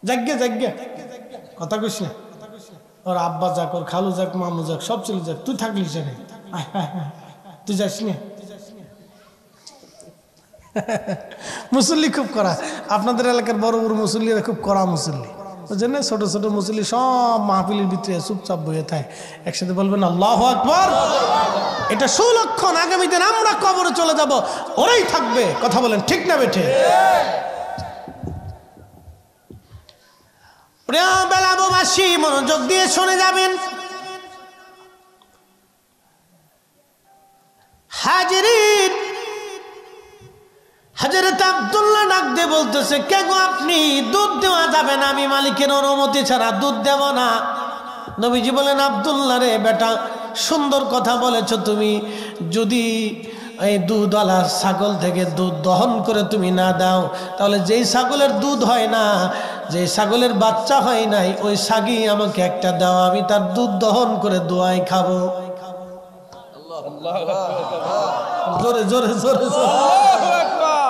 যাগ্গে যাগ্গে কথা কইস না। ওর আব্বা যাক, ওর খালু যাক, মামু যাক, সব চলে যাক, তুই থাকলিস না। তুই যাস না। মুসল্লি খুব করা, আপনাদের এলাকার বড় বড় মুসল্লিরা খুব করা মুসল্লি, বুঝলেন না? ছোট ছোট মুসল্লি সব মাহফিলের ভিতরে চুপচাপ বয়ে থাকে, একসাথে বলবেন আল্লাহু আকবার। এটা সুলক্ষণ, আগামী দিন আমরা কবরে চলে যাব, ওরাই থাকবে। কথা বলেন ঠিক না বেঠে? প্রিয় বেলাবাসী, মনোযোগ দিয়ে শুনে যাবেন। হাজিরিন, হযরত আব্দুল্লাহ ডাক দিয়ে বলতেছে, কে গো আপনি? দুধ দেওয়া যাবে না, আমি মালিকের অনুমতি ছাড়া দুধ দেব না। নবীজি বলেন, আব্দুল্লাহ রে বেটা, সুন্দর কথা বলেছো তুমি। যদি এই দুধওয়ালা ছাগল থেকে দুধ দহন করে তুমি না দাও, তাহলে যেই ছাগলের দুধ হয় না, যে ছাগলের বাচ্চা হয় নাই, ওই ছাগি আমাকে একটা দাও, আমি তার দুধ দহন করে দোয়াই খাবো। জোরে জোরে জোরে জোরে।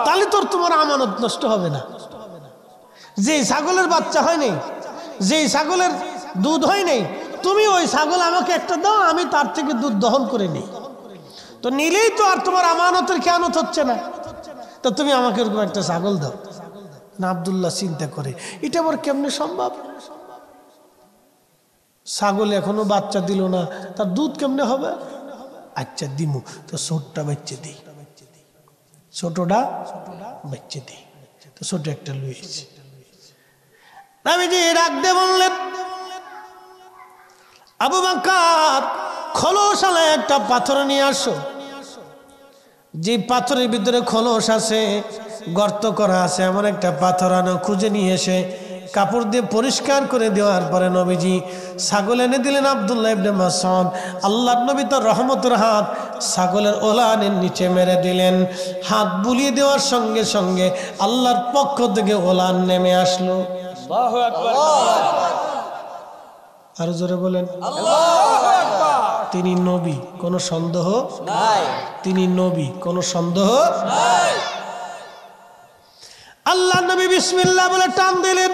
তাহলে তোর তোমার আমানত নষ্ট হবে না। যে ছাগলের বাচ্চা হয় নাই, যে ছাগলের দুধ হয় নাই, তুমি ওই ছাগল আমাকে একটা দাও, আমি তার থেকে দুধ দহন করে নিই। তো নিলেই তো আর তোমার আমানতের খেয়ানত হচ্ছে না। তো তুমি আমাকে এরকম একটা ছাগল দাও না। আব্দুল্লাহ চিন্তা করে, এটা আবার কেমনে সম্ভব? ছাগল এখনো বাচ্চা দিল না, তার দুধ কেমনে হবে? আচ্ছা দিমু, তো ছোটটা বাচ্চা দিই, ছোটটা বাচ্চা দিই। তো ছোট একটা লুয়েছি। নবীজি ডাক দিয়ে বললেন, আবু বকর, খোলসালা একটা পাথর নিয়ে আসো। যে পাথরের ভিতরে খোলস আছে, গর্ত করা আছে, এমন একটা পাথর আনো। খুঁজে নিয়ে এসে কাপড় দিয়ে পরিষ্কার করে দেওয়ার পরে নবীজি ছাগল এনে দিলেন আব্দুল্লাহ ইবনে মাসউদ। আল্লাহর নবী তার রহমতের হাত ছাগলের ওলানের নিচে মেরে দিলেন। হাত বুলিয়ে দেওয়ার সঙ্গে সঙ্গে আল্লাহর পক্ষ থেকে ওলান নেমে আসলো। আল্লাহু আকবার। আরো জোরে বলেন আল্লাহু আকবার। তিনি নবী, কোনো সন্দেহ নাই। তিনি নবী, কোনো সন্দেহ নাই। আল্লাহ নবী বিসমিল্লাহ বলে টান দিলেন,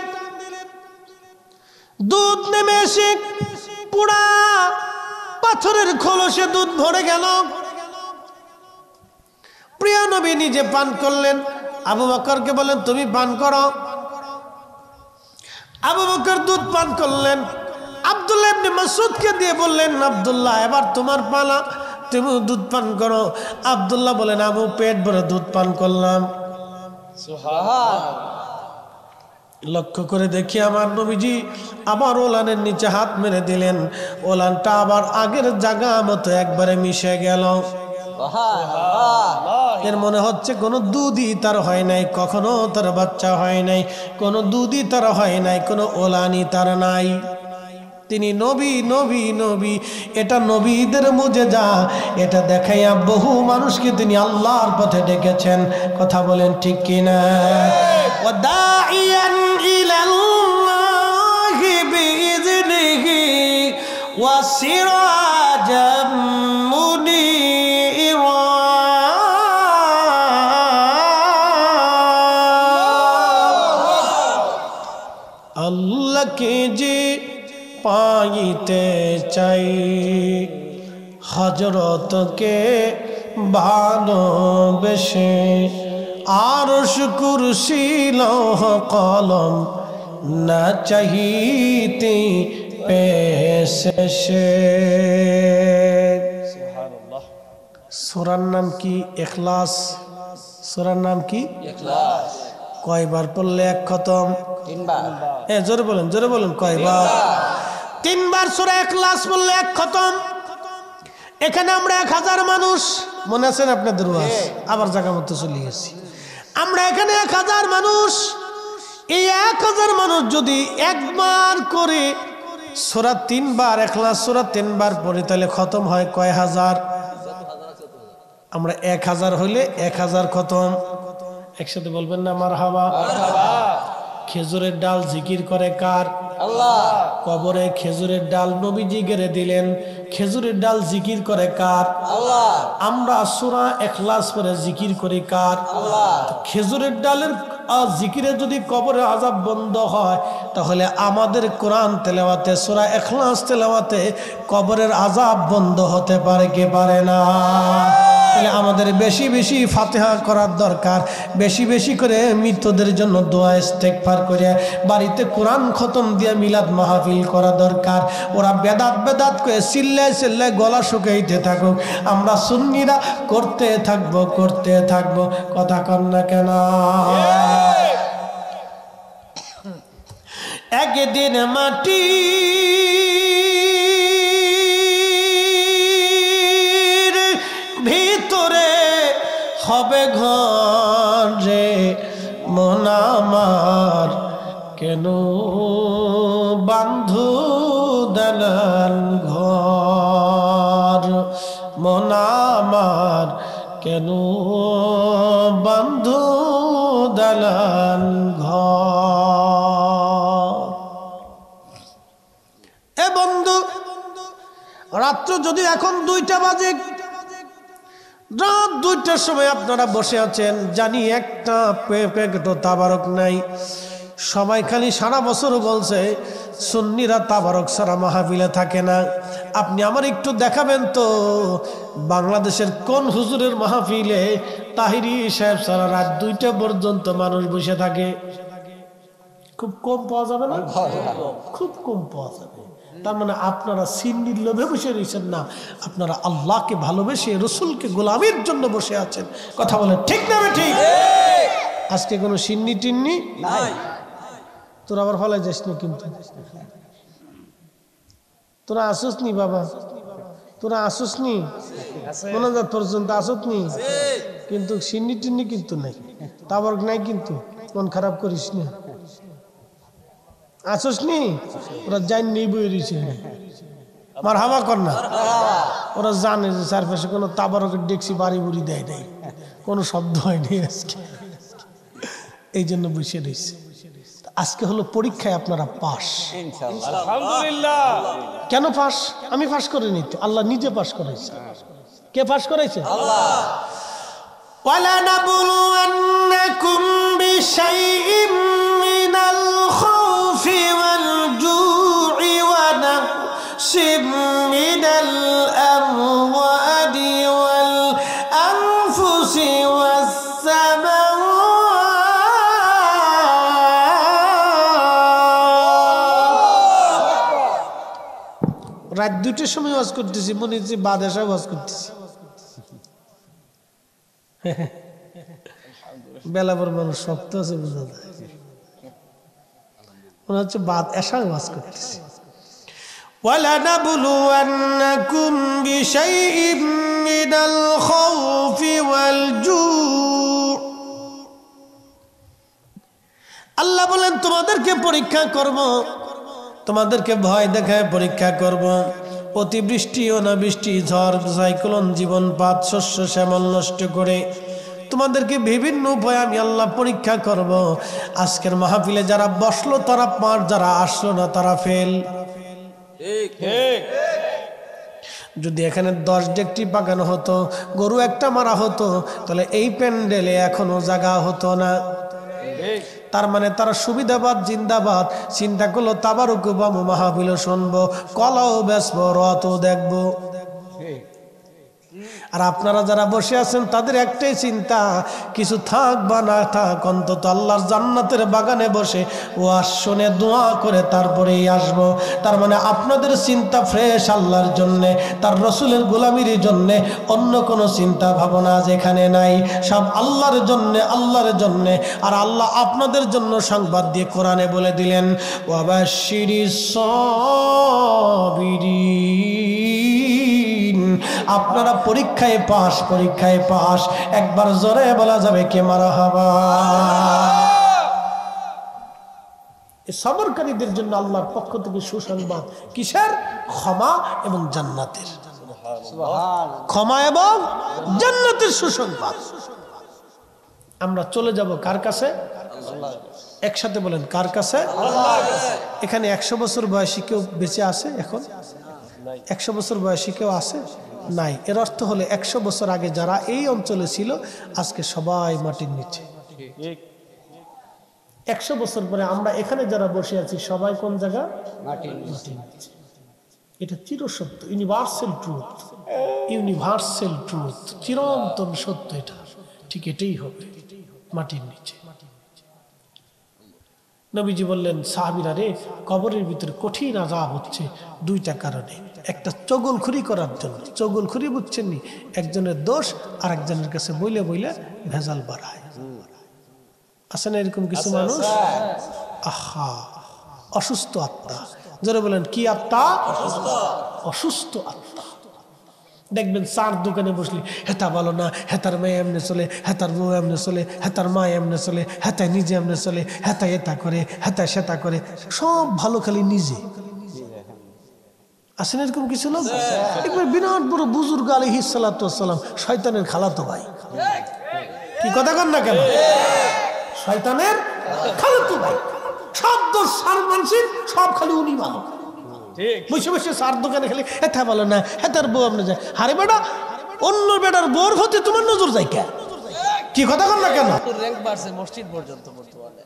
দুধ নেমে এসে পুরা পাথরের খোলসে দুধ ভরে গেল। প্রিয় নবী নিজে পান করলেন। আবু বকরকে বলেন, তুমি পান করো। আবু বকর দুধ পান করলেন। আব্দুল্লাহ ইবনে মাসউদকে দিয়ে বললেন, আব্দুল্লাহ এবার তোমার পালা, তুমি দুধ পান করো। আব্দুল্লাহ বলেন, আবু পেট ভরে দুধ পান করলাম। সুবহানাল্লাহ। লক্ষ্য করে দেখি আমার নবীজি আবার ওলানের নিচে হাত মেরে দিলেন। ওলানটা আবার আগের জায়গা মতো একবারে মিশে গেল। সুবহানাল্লাহ। এর মনে হচ্ছে কোনো দুধই তার হয় নাই, কখনো তার বাচ্চা হয় নাই, কোনো দুধই তার হয় নাই, কোনো ওলানি তার নাই। তিনি নবী নবী নবী, এটা নবীদের মুজেজা। এটা দেখাইয়া বহু মানুষকে তিনি আল্লাহর পথে ডেকেছেন। কথা বলেন ঠিক কিনা? ওয়াদাইয়ান ইলাল্লাহি বিইযনিহি ওয়াসিরাজাম মুনীরা। আল্লাহকে যে পাইতে চাই, হযরতকে ভালোবেসে, আরশ কুরসি লৌহ কলম না চাহিতে পেশেষে। সুবহানাল্লাহ। সূরার নাম কি? ইখলাস। সূরার নাম কি? ইখলাস। কয়বার পড়লে এক খতম? তিনবার। জোরে বলেন, জোরে বলেন, কয়বার? তিনবার সূরা ইখলাস পড়লে এক খতম। এখানে আমরা 1000 মানুষ, মনে আছেন আপনাদের ওয়াজ? আবার জায়গা মতো চলে গেছি। আমরা এখানে 1000 মানুষ, এই 1000 মানুষ যদি একবার করে সূরা 3 বার ইখলাস সূরা 3 বার পড়ে তাহলে খতম হয় কয় হাজার? আমরা 1000 হইলে 1000 খতম। একসাথে বলবেন না মারহাবা। খেজুরের ডাল জিকির করে কার? আল্লাহ। কবরে খেজুরের ডাল নবীজি গেড়ে দিলেন, খেজুরের ডাল জিকির করে কার? আল্লাহ। আমরা সূরা ইখলাস পড়ে জিকির করি কার? আল্লাহ। খেজুরের ডালের জিকিরে যদি কবরের আযাব বন্ধ হয় তাহলে আমাদের কোরআন তেলাওয়াতে সূরা ইখলাস তেলাওয়াতে কবরের আযাব বন্ধ হতে পারে কি পারে না? তাহলে আমাদের বেশি বেশি ফাতিহা করার দরকার, বেশি বেশি করে মৃতদের জন্য দোয়া ইস্তেগফার করে বাড়িতে কোরআন খতম দিয়ে মিলাদ মাহফিল করা দরকার। ওরা বেদাত করে চিল্লায় গলা শুকাইতে থাকুক, আমরা সুন্নিরা করতে থাকবো। কথা কন না কেন? একদিন মাটি ভিতরে হবে ঘর রে, মন আমার কেন বান্ধু দালান ঘর, মন আমার কেন বান্ধু দালান ঘর। এ বন্ধু, রাত্র যদি এখন 2টা বাজে, রাত 2টার সময় আপনারা বসে আছেন, জানি একটা প্যাকেটও তাবারক নাই। সবাই খালি সারা বছর বলছে সুন্নিরা তাবারক ছাড়া মাহফিলে থাকে না। আপনি আমার একটু দেখাবেন তো বাংলাদেশের কোন হুজুরের মাহফিলে তাহিরি সাহেব ছাড়া রাত 2টা পর্যন্ত মানুষ বসে থাকে? খুব কম পাওয়া যাবে না? খুব কম পাওয়া যাবে। তার মানে আপনারা সিন্নির লোভে বসে রয়েছেন না, আপনারা আল্লাহকে ভালোবেসে রসুলকে গোলামির জন্য বসে আছেন। কথা বলেন ঠিক না? ঠিক। আজকে কোনো সিন্নি টিন্নি নাই। তোরা আবার ফলে যাস না, কিন্তু তোরা আসুস নি বাবা, তোরা আসুস নি মনাজাত পর্যন্ত আসুস নি, কিন্তু সিন্নি টিন্নি কিন্তু নাই, তাবারক নাই, কিন্তু মন খারাপ করিস না। আসুস নি? ওরা জান নেই বই রয়েছে, মারহাবা কর না। ওরা জানে যে চারপাশে কোনো তাবারকের ডেকসি বাড়ি বুড়ি দেয় নাই, কোনো শব্দ হয়নি আজকে, এই জন্য বসে রয়েছে। আজকে হলো পরীক্ষায় আপনারা পাস, আলহামদুলিল্লাহ। কেন পাস? আমি পাস করিনি তো, আল্লাহ নিজে পাস করাইছে। কে পাস করাইছে? আল্লাহ। وَلَنَبْلُوَنَّكُمْ بِشَيْءٍ مِّنَ الْخَوْفِ وَالْجُوعِ وَنَقْصٍ مِّنَ الْأَمْوَالِ وَالْأَنفُسِ وَالثَّمَرَاتِ। রাত 2টার সময় ওয়াজ করতেছি, মনে হচ্ছে বাদেশা ওয়াজ করতেছি। বেলাবর মানুষ শক্ত আছে, বোঝা যায়, মনে হচ্ছে বাদ এশার ওয়াজ করতেছি। وَلَنَبْلُوَنَّكُمْ بِشَيْءٍ مِّنَ الْخَوْفِ وَالْجُوعِ। আল্লাহ বলেন তোমাদেরকে পরীক্ষা করব, তোমাদেরকে ভয় দেখায় পরীক্ষা করব। অতিবৃষ্টি, অনাবৃষ্টি, ঝড়, সাইক্লোন, জীবনপাত, শস্য শ্যামল নষ্ট করে তোমাদেরকে বিভিন্ন উপায়ে আমি আল্লাহ পরীক্ষা করব। আজকের মাহফিলে যারা বসলো তারা পার, যারা আসলো না তারা ফেল। যদি এখানে 10 ডেকটি পাকানো হতো, গরু একটা মারা হতো, তাহলে এই প্যান্ডেলে এখনো জায়গা হতো না। তার মানে তারা সুবিধাবাদ জিন্দাবাদ চিন্তা করলো, তাবারুক বামু মাহফিল শুনবো, কলাও বেচবো, রথও দেখবো। আর আপনারা যারা বসে আছেন তাদের একটাই চিন্তা, কিছু থাক বা না থাক অন্তত আল্লাহর জান্নাতের বাগানে বসে ওয়াজ শুনে দোয়া করে তারপরেই আসবো। তার মানে আপনাদের চিন্তা ফ্রেশ আল্লাহর জন্যে, তার রসুলের গোলামির জন্যে, অন্য কোনো চিন্তা ভাবনা যেখানে নাই, সব আল্লাহর জন্যে, আল্লাহর জন্যে। আর আল্লাহ আপনাদের জন্য সংবাদ দিয়ে কোরআনে বলে দিলেন, ওয়াবাশশিরিস সাবিরিন, আপনারা পরীক্ষায় পাস, পরীক্ষায় পাস। একবার জোরে বলা যাবে কে মারহাবা? এই সবরকারীদের জন্য আল্লাহর পক্ষ থেকে সুসংবাদ কিসের? ক্ষমা এবং জান্নাতের। ক্ষমা এবং জান্নাতের সুসংবাদ। আমরা চলে যাব কার কাছে? একসাথে বলেন, কার কাছে? এখানে 100 বছর বয়সী কেউ বেঁচে আছে এখন? 100 বছর বয়সী কেউ আছে? নাই। এর অর্থ হলো 100 বছর আগে যারা এই অঞ্চলে ছিল আজকে সবাই মাটির নিচে। 100 বছর পরে আমরা এখানে যারা বসে আছি সবাই কোন জায়গা? মাটির নিচে। এটা চিরসত্য, ইউনিভার্সাল ট্রুথ। ইউনিভার্সাল ট্রুথ, চিরন্তন সত্য এটা। ঠিক এটাই হবে, মাটির নিচে। নবীজি বললেন, সাহাবীরা রে, কবরের ভিতরে কঠিন আযাব হচ্ছে 2টা কারণে। একটা চগলখুরি করার জন্য। চগলখুরি বুঝছেন নি? একজনের দোষ আর একজনের কাছে বইলে বইলে ভেজাল বাড়ায়। আছে না এরকম কিছু মানুষ? আহা, অসুস্থ আত্মা। যারা বলেন কি আত্মা? অসুস্থ আত্মা। দেখবেন চার দোকানে বসলি, হেতা ভালো না, হেতার মেয়ে এমনি চলে, হেতার বউ এমনি চলে, হেতার মা এমনি চলে, হেতায় নিজে এমনি চলে, হেতায় এটা করে, হেতায় সেটা করে, সব ভালো খালি নিজে। আসেন এরকম কিছু লোক? একবার বিরাট বড় বুজুর্গ আলাইহিস সালাতু ওয়াস সালাম, শয়তানের খালাতো ভাই। কি কথা কন না কেন? শয়তানের খালাতো ভাই। সব দোষ সার মানসিক, সব খালি উনি ভালো। বসে বসে সার দোকানে খালি হেতা ভালো না, হেতার বউ আপনি যায়। হারে বেটা, অন্য বেটার বউর হতে তোমার নজর যায় কে? কি কথা কন না কেন? র‍্যাঙ্ক বাড়ছে মসজিদ পর্যন্ত বর্তমানে।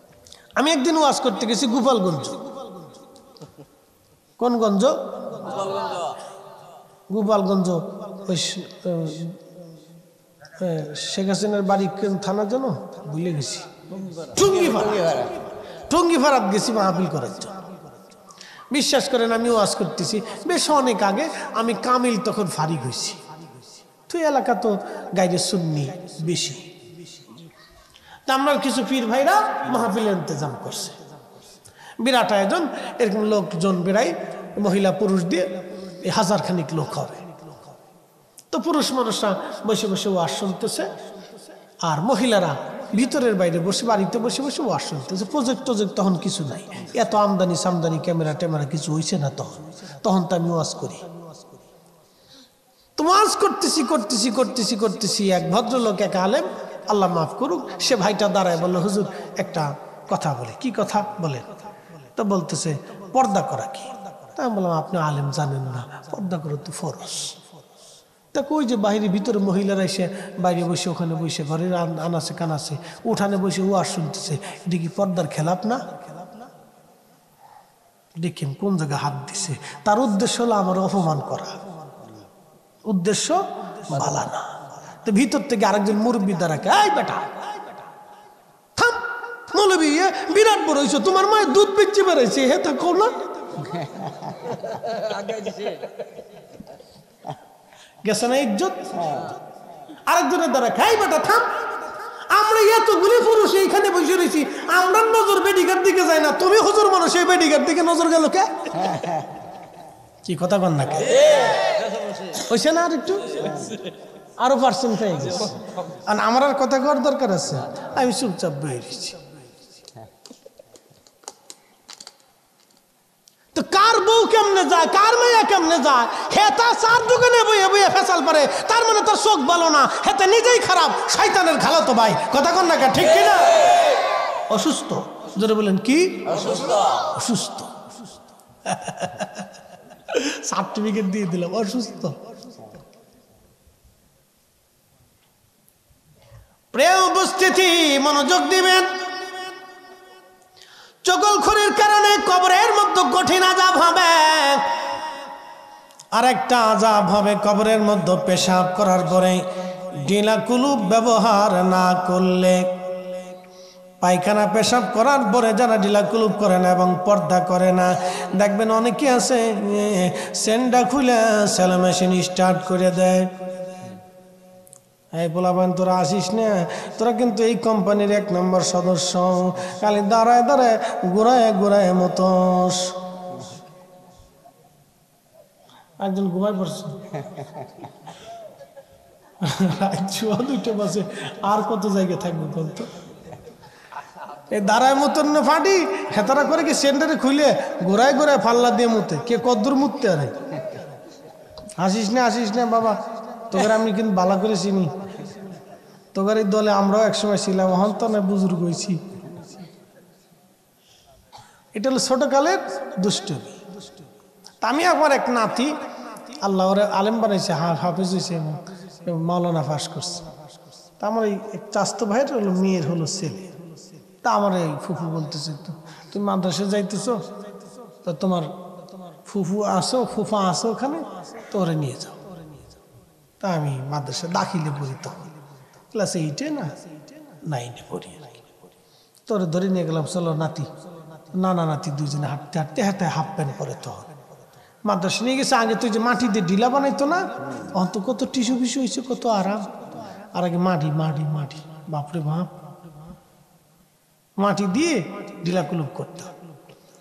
আমি একদিন ওয়াজ করতে গেছি গোপালগঞ্জ। কোন গঞ্জ? গোপালগঞ্জ। ওই শেখ হাসিনার বাড়ি থানা যেন ভুলে গেছি, টঙ্গিপাড়াত গেছি মাহফিল করার জন্য। বিশ্বাস করেন আমি ওয়াজ করতেছি বেশ অনেক আগে, আমি কামিল তখন ফারিক হয়েছি। তুই এলাকা তো গাইরে সুন্নি বেশি। আমরা কিছু পীর ভাইরা মাহফিলের ইন্তজাম করছে, বিরাট আয়োজন। এরকম লোকজন বেড়াই, মহিলা পুরুষ দিয়ে 1000 খানিক লোক হবে। তো পুরুষ মানুষরা বসে বসে ওয়াজ শুনতেছে, আর মহিলারা ভিতরের বাইরে বসে, বাড়িতে বসে বসে ওয়াজ শুনতেছে। প্রজেক্ট তখন কিছু নাই, এত আমদানি সামদানি ক্যামেরা ট্যামেরা কিছু হয়েছে না তখন তো আমি ওয়াজ করি। তো ওয়াজ করতেছি এক ভদ্রলোক, এক আলেম, আল্লাহ মাফ করুক, সে ভাইটা দাঁড়ায় বলল, হুজুর একটা কথা বলে। কি কথা বলে? তো বলতেছে পর্দা করা কি? তা আমি বললাম, আপনি আলেম জানেন না, পর্দা করা তো ফরজ। তা ওই যে বাইরে ভিতরে মহিলারা এসে বাইরে বসে, ওখানে বসে, ঘরের আনাচে কানাচে, উঠানে বসে ওয়াজ শুনতেছে, এটা কি পর্দার খেলাপ না? দেখেন কোন জায়গায় হাত দিছে। তার উদ্দেশ্য হলো আমার অপমান করা, উদ্দেশ্য ভালো না। তো ভিতর থেকে আরেকজন মুরব্বী দাঁড়াকে, এই বেটা থাম, মৌলবী বিরাট বড় হয়েছে, তোমার মায়ের দুধ বেচে বেড়াইছে, হে তা কো না। গেছে না ইজ্জত? আরেকজনের দ্বারা খাই বেটা থাম, আমরা এতগুলি পুরুষ এইখানে বসে রয়েছি, আমরা নজর বেডিকার দিকে যাই না, তুমি হুজুর মানুষ এই বেডিকার দিকে নজর গেল কে? কি কথা কন না কে? হইছে না? আর একটু আরো পার্সেন্ট হয়ে গেছে। আর আমার আর কথা কর দরকার আছে? আমি চুপচাপ বয়ে রয়েছি। তো কার বউ কেমনে যায়, কার মেয়ে কেমনে যায়, হেতা চার দোকানে বইয়ে বইয়ে ফেসাল পারে, তার মানে তার চোখ ভালো না, হেতা নিজেই খারাপ, শয়তানের খালাতো ভাই। কথা কন না, ঠিক কিনা? অসুস্থ। জোরে বলেন কি? অসুস্থ। সার্টিফিকেট দিয়ে দিলাম, অসুস্থ। প্রিয় উপস্থিতি, মনোযোগ দিবেন। চগলখড়ির কারণে কবরের মধ্যে কঠিন আযাব হবে। আরেকটা আযাব হবে কবরের মধ্যে পেশাব করার পরে ঢিলা কুলুপ ব্যবহার না করলে। পায়খানা পেশাব করার পরে যারা ঢিলা কুলুপ করে না এবং পর্দা করে না, দেখবেন অনেকে আছে সেন্ডা খুলে সেলো মেশিন স্টার্ট করে দেয়। এই বলাবেন তোরা আসিস না, তোরা কিন্তু এই কোম্পানির 1 নম্বর সদস্য, খালি দাঁড়ায় দাঁড়ায় ঘুরায় মতস। একজন ঘুমাই পড়ছে, 2টা বাজে, আর কত জায়গায় থাকবে বলতো? এই দাঁড়ায় মতন না ফাটি হেতারা করে কি সেন্টারে খুলে গোড়ায় গোড়ায় ফাল্লা দিয়ে মুতে কে কদ্দুর মুততে আরে হাসিস না বাবা তোকে আমি কিন্তু বালা করে চিনি তোকে এই দলে আমরাও একসময় ছিলাম হন তো না বুজুর্গ হয়েছি এটা হলো ছোটকালের দুষ্টমি আমি আমার এক নাতি আল্লাহ ওরে আলেম বানাইছে হাফেজ হয়েছে এবং মাওলানা পাস করছে তা আমার এই এক চাস্তো ভাইয়ের হলো মেয়ের হলো ছেলে তা আমার এই ফুফু বলতেছে তো তুমি মাদ্রাসায় যাইতেছো তো তোমার ফুফা আসো ওখানে তো ওরে নিয়ে যাও তা আমি মাদ্রাসা দাখিলে পড়ি তখন ক্লাস 8-এ না 9-এ পড়ি তোরে ধরে নিয়ে গেলাম চলো নাতি নাতি দুইজনে হাঁটতে হাফ প্যান্ট পরে তখন মাদ্রাসা নিয়ে গেছে আগে তুই যে মাটি দিয়ে ডিলা বানাইতো না অন্ত কত টিস্যু ফিসু হয়েছে কত আরাম আর আগে মাটি বাপরে বাপ মাটি দিয়ে ডিলা কুলুপ করতাম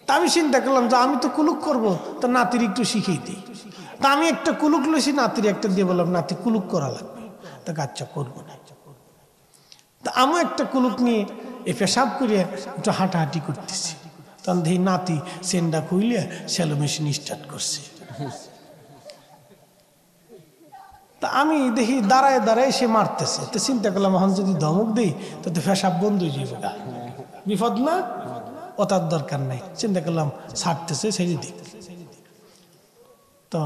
তা আমি চিন্তা করলাম যে আমি তো কুলুক করবো তা নাতির একটু শিখিয়ে দিই তা আমি একটা কুলুক লইছি নাতির একটা দিয়ে বললাম নাতি কুলুক করা লাগবে তা কাচ্চা করবো না তা আমি একটা কুলুক নিয়ে এ পেশাব করে একটু হাঁটাহাঁটি করতেছি তখন দেখি নাতি সেন্ডা খুইলে শ্যালো মেশিন স্টার্ট করছে তা আমি দেখি দাঁড়ায় সে মারতেছে তো চিন্তা করলাম এখন যদি ধমক দিই তো পেশাব বন্ধ হয়ে যাবে গা বিপদ না ও তার দরকার নেই চিন্তা করলাম ছাড়তেছে ছেড়ে দিক তো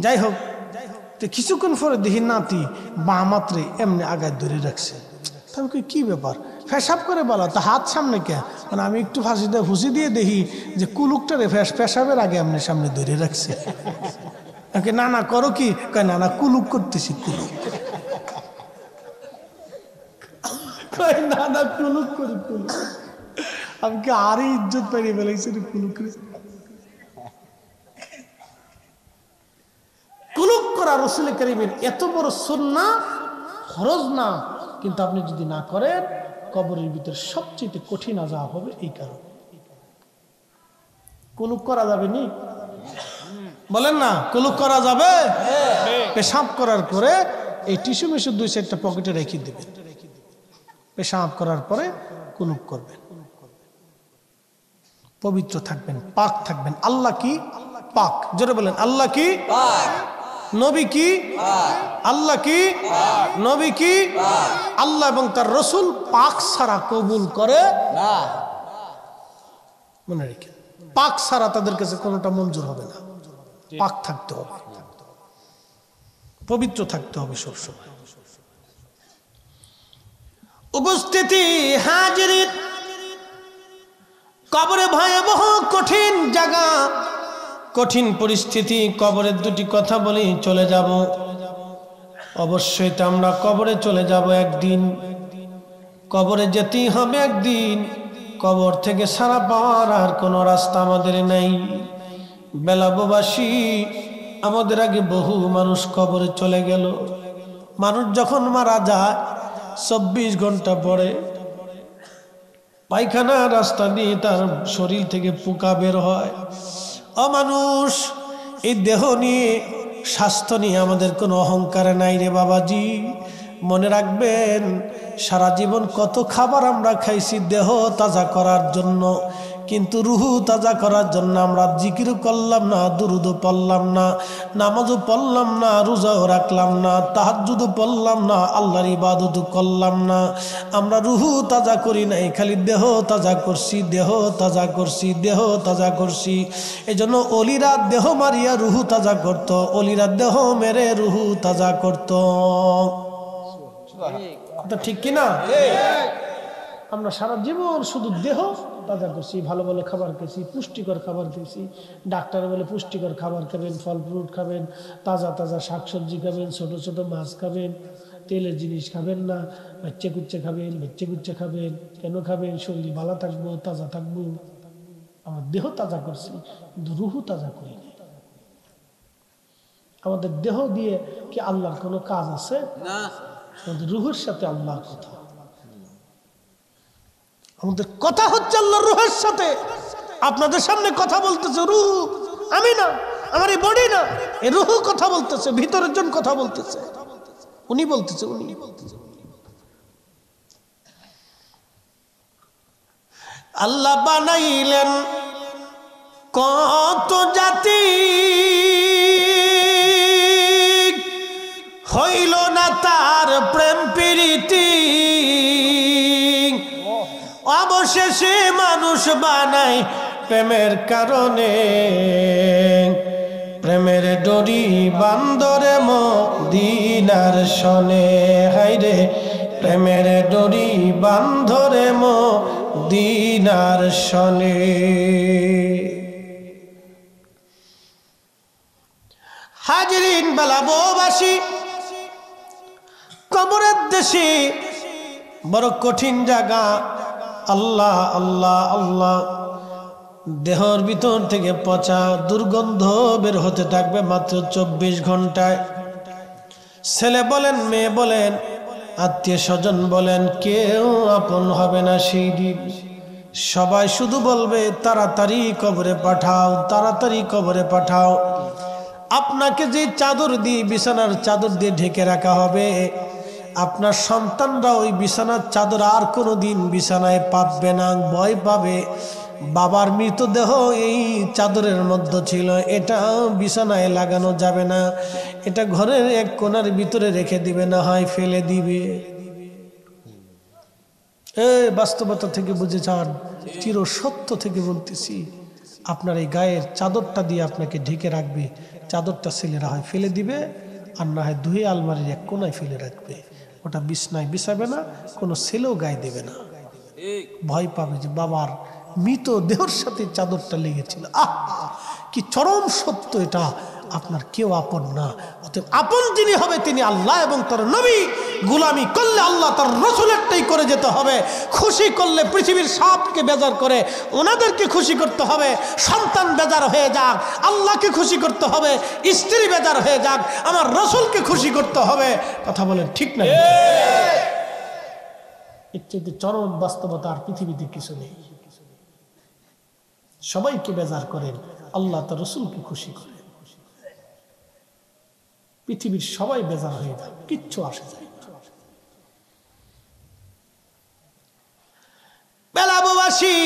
যাই হোক তো কিছুক্ষণ পরে দেখি নাতি বাঁ মাত্রে এমনি আগায় ধরে রাখছে আমি কি ব্যাপার পেশাব করে বলা তো হাত সামনে কে মানে আমি একটু ফুসি দিয়ে দেখি যে কুলুকটারে পেশাবের আগে এমনি সামনে ধরে রাখছে না করো কি না কুলুক করতেছি কুলুক না কুলুক করি কুলুক আমি কি আরই ইজ্জত পাইয়ে ফেলাইছি কুলুক কুলুক করা রাসূল কারীমের এত বড় সুন্নাহ ফরজ না কিন্তু আপনি যদি না করেন কবরের ভিতর সবচেয়ে কঠিন আযাব হবে এই কারণে কুলুক করা যাবে নি বলেন না কুলুক করা যাবে পেশাব করার পরে এই টিস্যু মিশু 2-4টা পকেটে রেখে দিবেন পেশাব করার পরে কুলুক করবেন পবিত্র থাকবেন পাক থাকবেন আল্লাহ কি পাক জোরে বলেন আল্লাহ কি পাক নবী কি আল্লাহ কি নবী কি আল্লাহ এবং তার রাসূল পাক ছাড়া কবুল করে না মনে রেখে পাক ছাড়া তাদের কাছে কোনোটা মঞ্জুর হবে না পাক থাকতে হবে পবিত্র থাকতে হবে সবসময় উপস্থিতি হাজির কবরে ভয়াবহ কঠিন জায়গা কঠিন পরিস্থিতি কবরের দুটি কথা বলি চলে যাব অবশ্যই তো আমরা কবরে চলে যাব একদিন কবরে যেতেই হবে একদিন কবর থেকে ছাড়া পাওয়ার আর কোনো রাস্তা আমাদের নেই বেলাববাসী আমাদের আগে বহু মানুষ কবরে চলে গেল মানুষ যখন মারা যায় 24 ঘন্টা পরে পায়খানা রাস্তা দিয়ে তার শরীর থেকে পোকা বের হয় মানুষ এই দেহ নিয়ে স্বাস্থ্য নিয়ে আমাদের কোনো অহংকার নাই রে বাবাজি মনে রাখবেন সারা জীবন কত খাবার আমরা খাইছি দেহ তাজা করার জন্য কিন্তু রুহু তাজা করার জন্য আমরা জিকির করলাম না দুরুদও পড়লাম না নামাজও পড়লাম না রোজাও রাখলাম না তাহাজ্জুদও পড়লাম না আল্লাহর ইবাদত করলাম না আমরা রুহু তাজা করি নাই খালি দেহ তাজা করছি এজন্য অলিরা দেহ মারিয়া রুহু তাজা করত অলিরা দেহ মেরে রুহু তাজা করত ঠিক কিনা আমরা সারা জীবন শুধু দেহ তাজা করছি ভালো ভালো খাবার খেয়েছি পুষ্টিকর খাবার খেয়েছি ডাক্তার বলে পুষ্টিকর খাবার খাবেন ফল ফ্রুট খাবেন তাজা তাজা শাকসবজি খাবেন ছোট ছোট মাছ খাবেন তেলের জিনিস খাবেন না বাচ্চা কুচ্চা খাবেন কেন খাবেন শরীর ভালো থাকবো তাজা থাকবো আমার দেহ তাজা করছি কিন্তু রুহু তাজা করি না আমাদের দেহ দিয়ে কি আল্লাহর কোনো কাজ আছে না আমাদের রুহুর সাথে আল্লাহর কথা আমাদের কথা হচ্ছে আল্লাহর রুহের সাথে আপনাদের সামনে কথা বলতেছে রুহ আমি না আমার এই বডি না এই রুহ কথা বলতেছে ভিতরের জন কথা বলতেছে উনি বলতেছে আল্লাহ বানাইলেন কত জাতি, হইল না তার প্রেম প্রীতি, অবশেষে মানুষ বানায় প্রেমের কারণে। প্রেমের ডরি বান্দরে মদিনার শনে, হাইরে প্রেমের ডরি বান্ধরে মদিনার শনে। হাজরিন বেলাববাসী, কবরের দেশে বড় কঠিন জায়গা। আল্লাহ আল্লাহ আল্লাহ, দেহর ভিতর থেকে পচা দুর্গন্ধ বের হতে থাকবে মাত্র 24 ঘন্টায়। ছেলে বলেন, মেয়ে বলেন, আত্মীয় স্বজন বলেন, কেউ আপন হবে না সেই দিন। সবাই শুধু বলবে তাড়াতাড়ি কবরে পাঠাও, তাড়াতাড়ি কবরে পাঠাও। আপনাকে যে চাদর দিয়ে, বিছানার চাদর দিয়ে ঢেকে রাখা হবে, আপনার সন্তানরা ওই বিছানার চাদর আর কোনো দিন বিছানায় পাতবে না, ভয় পাবে। বাবার মৃতদেহ এই চাদরের মধ্যে ছিল, এটা বিছানায় লাগানো যাবে না, এটা ঘরের এক কোণার ভিতরে রেখে দিবে, না হয় ফেলে দিবে। বাস্তবতা থেকে বুঝে যান, চির সত্য থেকে বলতেছি। আপনার এই গায়ের চাদরটা দিয়ে আপনাকে ঢেকে রাখবে, চাদরটা ছেলেরা হয় ফেলে দিবে, আর না হয় ধুয়ে আলমারির এক কোনায় ফেলে রাখবে। ওটা বিছনায় বিছাবে না, কোনো ছেলেও গায়ে দেবে না। ভয় পাবে যে বাবার মৃত দেহর সাথে চাদরটা লেগেছিল। কি চরম সত্য এটা। আপনার কেউ আপন না, অতএব আপন যিনি হবে তিনি আল্লাহ এবং তার নবী। গোলামি করলে আল্লাহ তার রসুলেরটাই করে যেতে হবে। খুশি করলে পৃথিবীর সবকে বেজার করে ওনাদেরকে খুশি করতে হবে। সন্তান বেজার হয়ে যাক, আল্লাহকে খুশি করতে হবে। স্ত্রী বেজার হয়ে যাক, আমার রসুলকে খুশি করতে হবে। কথা বলেন ঠিক না? এর চেয়ে চরম বাস্তবতা আর পৃথিবীতে কিছু নেই। সবাইকে বেজার করেন, আল্লাহ তার রসুলকে খুশি করেন। পৃথিবীর সবাই বেজার হয়ে যায়, কিচ্ছু আসে যায়। বেলাববাসী,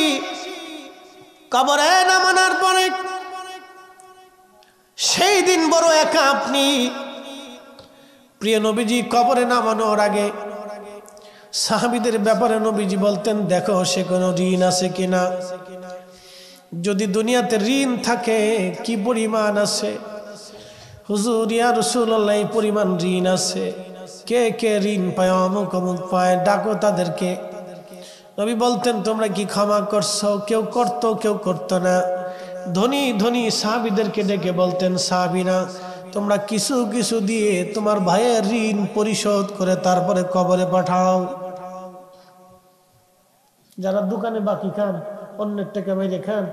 কবরে নামানোর পরে সেই দিন বড় একা আপনি। প্রিয় নবীজি কবরে নামানোর আগে সাহাবীদের ব্যাপারে নবীজি বলতেন, দেখো সে কোনো ঋণ আছে কিনা, যদি দুনিয়াতে ঋণ থাকে কি পরিমাণ আছে। হুজুর ইয়া রাসূলুল্লাহ, এই পরিমাণ ঋণ আছে। কে কে ঋণ পায়? অমুক অমুক পায়, ডাকো তাদেরকে। নবী বলতেন, তোমরা কি ক্ষমা করছো? কেউ করতো, কেউ করতো না। ধনী ধনী সাহাবীদেরকে ডেকে বলতেন, সাহাবীরা তোমরা কিছু কিছু দিয়ে তোমার ভাইয়ের ঋণ পরিশোধ করে তারপরে কবরে পাঠাও। যারা দোকানে বাকি খান, অন্যের টাকা মেরে খান,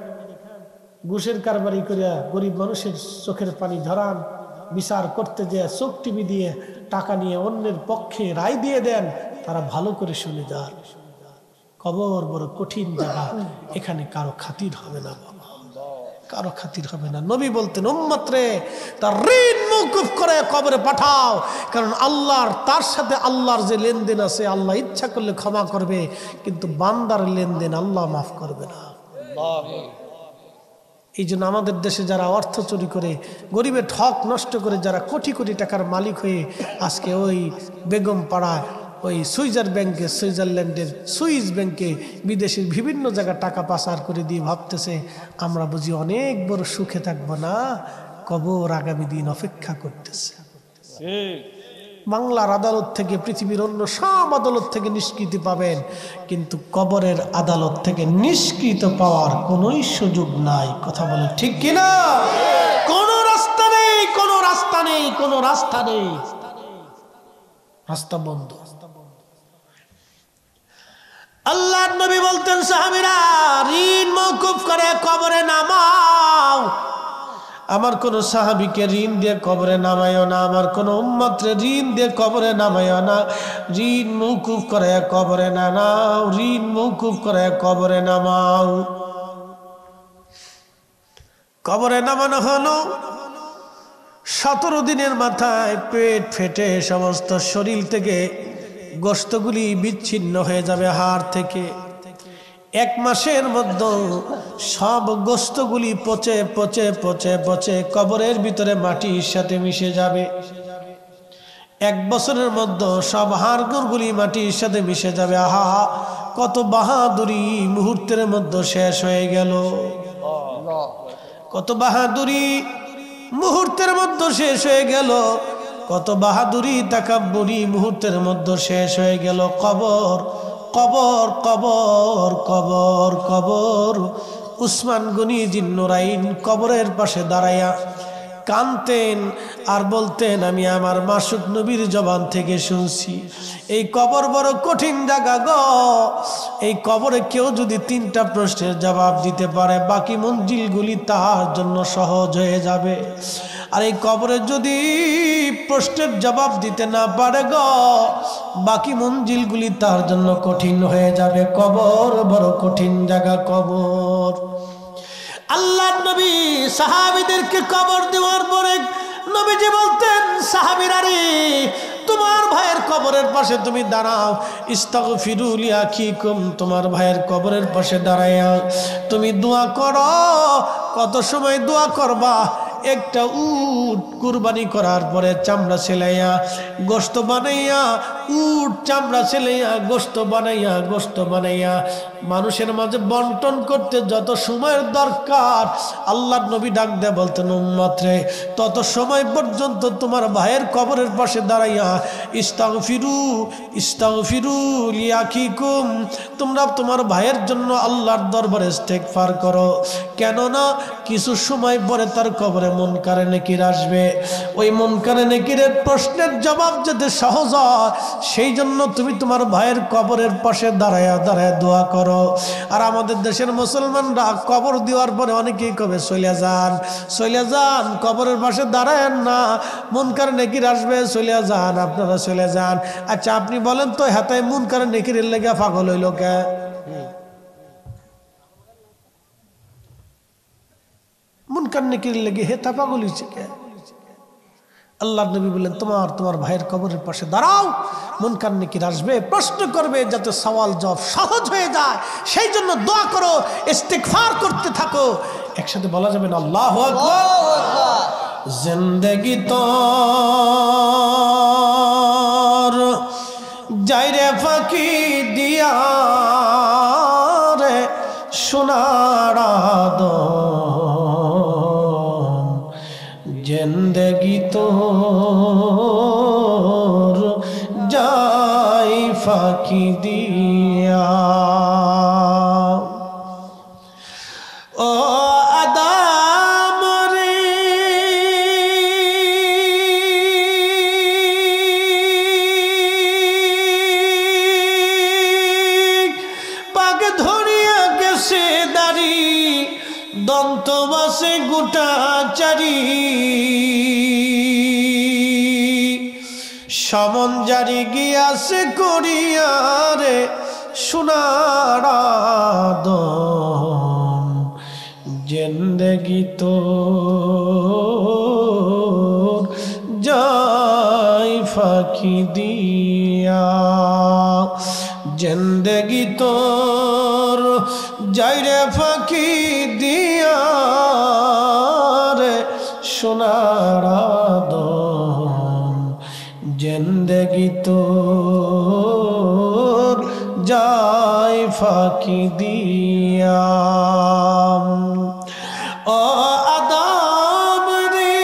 ঘুষের কারবারি করিয়া গরিব মানুষের চোখের পানি ঝরান, বিচার করতে যে চোখ টিভি দিয়ে টাকা নিয়ে অন্যের পক্ষে রায় দিয়ে দেন, তারা ভালো করে শুনে যান, কবর বড় কঠিন জায়গা, এখানে কারো খাতির হবে না বাবা, কারো খাতির হবে না। নবী বলতেন, উম্মত রে তার ঋণ মওকুফ করে কবরে পাঠাও, কারণ আল্লাহর তার সাথে আল্লাহর যে লেনদেন আছে, আল্লাহ ইচ্ছা করলে ক্ষমা করবে, কিন্তু বান্দার লেনদেন আল্লাহ মাফ করবে না। এই জন্য আমাদের দেশে যারা অর্থ চুরি করে, গরিবের ঠক নষ্ট করে, যারা কোটি কোটি টাকার মালিক হয়ে আজকে ওই বেগম পাড়া, ওই সুইজারল্যান্ডের সুইস ব্যাংকে, বিদেশের বিভিন্ন জায়গায় টাকা পাচার করে দিয়ে ভাবতেছে আমরা বুঝি অনেক বড় সুখে থাকবো না, কবর আগামী দিন অপেক্ষা করতেছে। বাংলার আদালত থেকে পৃথিবীর অন্য সব আদালত থেকে নিষ্কৃতি পাবেন, কিন্তু কবরের আদালত থেকে নিষ্কৃত পাওয়ার কোনোই সুযোগ নাই। কথা বলে ঠিক কিনা? কোনো রাস্তা নেই, কোনো রাস্তা নেই, কোনো রাস্তা নেই, রাস্তা বন্ধ। আল্লাহর নবী বলতেন, সাহাবীরা ঋণ মওকুফ করে কবরে নামাও। আমার কোন সাহাবীকে ঋণ দিয়ে কবরে নামায়ও না, আমার কোন উম্মতরে ঋণ দিয়ে কবরে নামায়ও না। ঋণ মওকুফ করে কবরে নামাও, ঋণ মওকুফ করে কবরে নামাও। কবরে নামানো হলো 17 দিনের মাথায় পেট ফেটে সমস্ত শরীর থেকে গোশতগুলি বিচ্ছিন্ন হয়ে যাবে হাড় থেকে। 1 মাসের মধ্যে সব গোশতগুলি পচে পচে পচে পচে কবরের ভিতরে মাটির সাথে মিশে যাবে। 1 বছরের মধ্যে সব হাড়গোড়গুলি মাটির সাথে মিশে যাবে। আহা, কত বাহাদুরি মুহূর্তের মধ্যে শেষ হয়ে গেল। কত বাহাদুরি মুহূর্তের মধ্যে শেষ হয়ে গেল। কত বাহাদুরি তাকাব্বুরি মুহূর্তের মধ্যে শেষ হয়ে গেল। কবর কবর কবর কবর কবর। উসমান গনি জিন্নুরাইন কবরের পাশে দাঁড়াইয়া কানতেন আর বলতেন, আমি আমার মাসুক নবীর জবান থেকে শুনছি, এই কবর বড় কঠিন জায়গা গো। এই কবরে কেউ যদি 3টা প্রশ্নের জবাব দিতে পারে, বাকি মঞ্জিলগুলি তার জন্য সহজ হয়ে যাবে। আর এই কবরে যদি প্রশ্নের জবাব দিতে না পারে গো, বাকি মঞ্জিলগুলি তার জন্য কঠিন হয়ে যাবে। কবর বড় কঠিন জায়গা কবর। আল্লাহর নবী সাহাবীদেরকে কবর দেওয়ার পরে নবীজি বলতেন, সাহাবীরা রে, তোমার ভাইয়ের কবরের পাশে তুমি দাঁড়াও, ইস্তাগফিরু লিআখিকুম, তোমার ভাইয়ের কবরের পাশে দাঁড়াইয়া তুমি দোয়া করো। কত সময় দোয়া করবা? একটা উট কুরবানি করার পরে চামড়া সেলাইয়া গোশত বানাইয়া, উট চামড়া সেলাইয়া গোশত বানাইয়া গোশত বানাইয়া মানুষের মাঝে বন্টন করতে যত সময়ের দরকার, আল্লাহর নবী ডাক দেয়া বলতেন, উম্মত রে, তত সময় পর্যন্ত তোমার ভাইয়ের কবরের পাশে দাঁড়াইয়া ইস্তাগফিরু ইস্তাগফিরু লিআখিকুম, তোমরা তোমার ভাইয়ের জন্য আল্লাহর দরবারে ইস্তেগফার করো। কেননা কিছু সময় পরে তার কবরে মুনকারে নেকির আসবে। ওই মুনকারে নেকিরের প্রশ্নের জবাব যাতে সহজ হয়, সেই জন্য তুমি তোমার ভাইয়ের কবরের পাশে দাঁড়ায়া দাঁড়ায় দোয়া করো। আর আমাদের দেশের মুসলমানরা কবর দেওয়ার পরে অনেকেই কবে চলে যান, চলে যান, কবরের পাশে দাঁড়ায়েন না, মুনকারে নেকির আসবে, চলে যান, আপনারা চলে যান। আচ্ছা আপনি বলেন তো, হাতায় মুনকারে নেকিরের লেগে পাগল হইল কে? মুনকার নেকির লেগে হেতা পাগল হয়েছে কে? আল্লাহর নবী বললেন, তোমার ভাইয়ের কবরের পাশে দাঁড়াও, মুনকার নেকির আসবে, প্রশ্ন করবে, যাতে সওয়াল জবাব সহজ হয়ে যায়, সেই জন্য দোয়া করো, ইস্তিগফার করতে থাকো। একসাথে বলা যাবে না আল্লাহু আকবার? জিন্দেগি তোর যাইরে ফাঁকি দিয়া রে সোনার আদম, জিন্দেগি তোর যাই ফাঁকি দিয়া। ও আদম রে, পাক ধরিয়া গেছে দাড়ি, দন্ত বাসে গোটা চারি, সমন জারি গিয়াছে করিয়া রে সোনার আদম, জিন্দেগি তোর যাই ফাঁকি দিয়া, জিন্দেগি তোর যাই রে ফাঁকি দিয়া রে সোনার আদম, জিন্দেগি তোর যাই ফাঁকি দিয়া। ও আদম রে,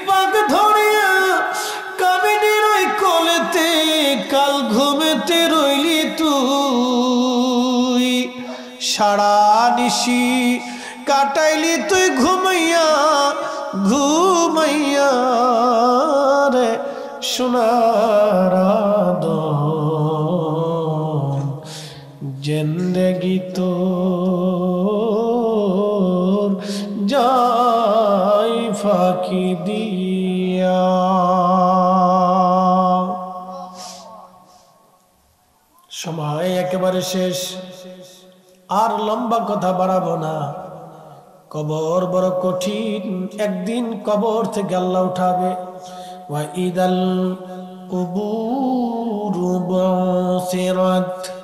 পাক ধরিয়া কামিনীর ওই কোলেতে কাল ঘুমেতে রইলি তুই, সারা নিশি কাটাইলি তুই ঘুমাইয়া ঘুমাইয়া রে সোনার আদম, জিন্দেগি তোর যাই ফাঁকি দিয়া। সময় একেবারে শেষ, আর লম্বা কথা বাড়াবো না। কবর বড় কঠিন, একদিন কবর থেকে আল্লাহ উঠাবে। ওয়া ইদাল القبور بعثرت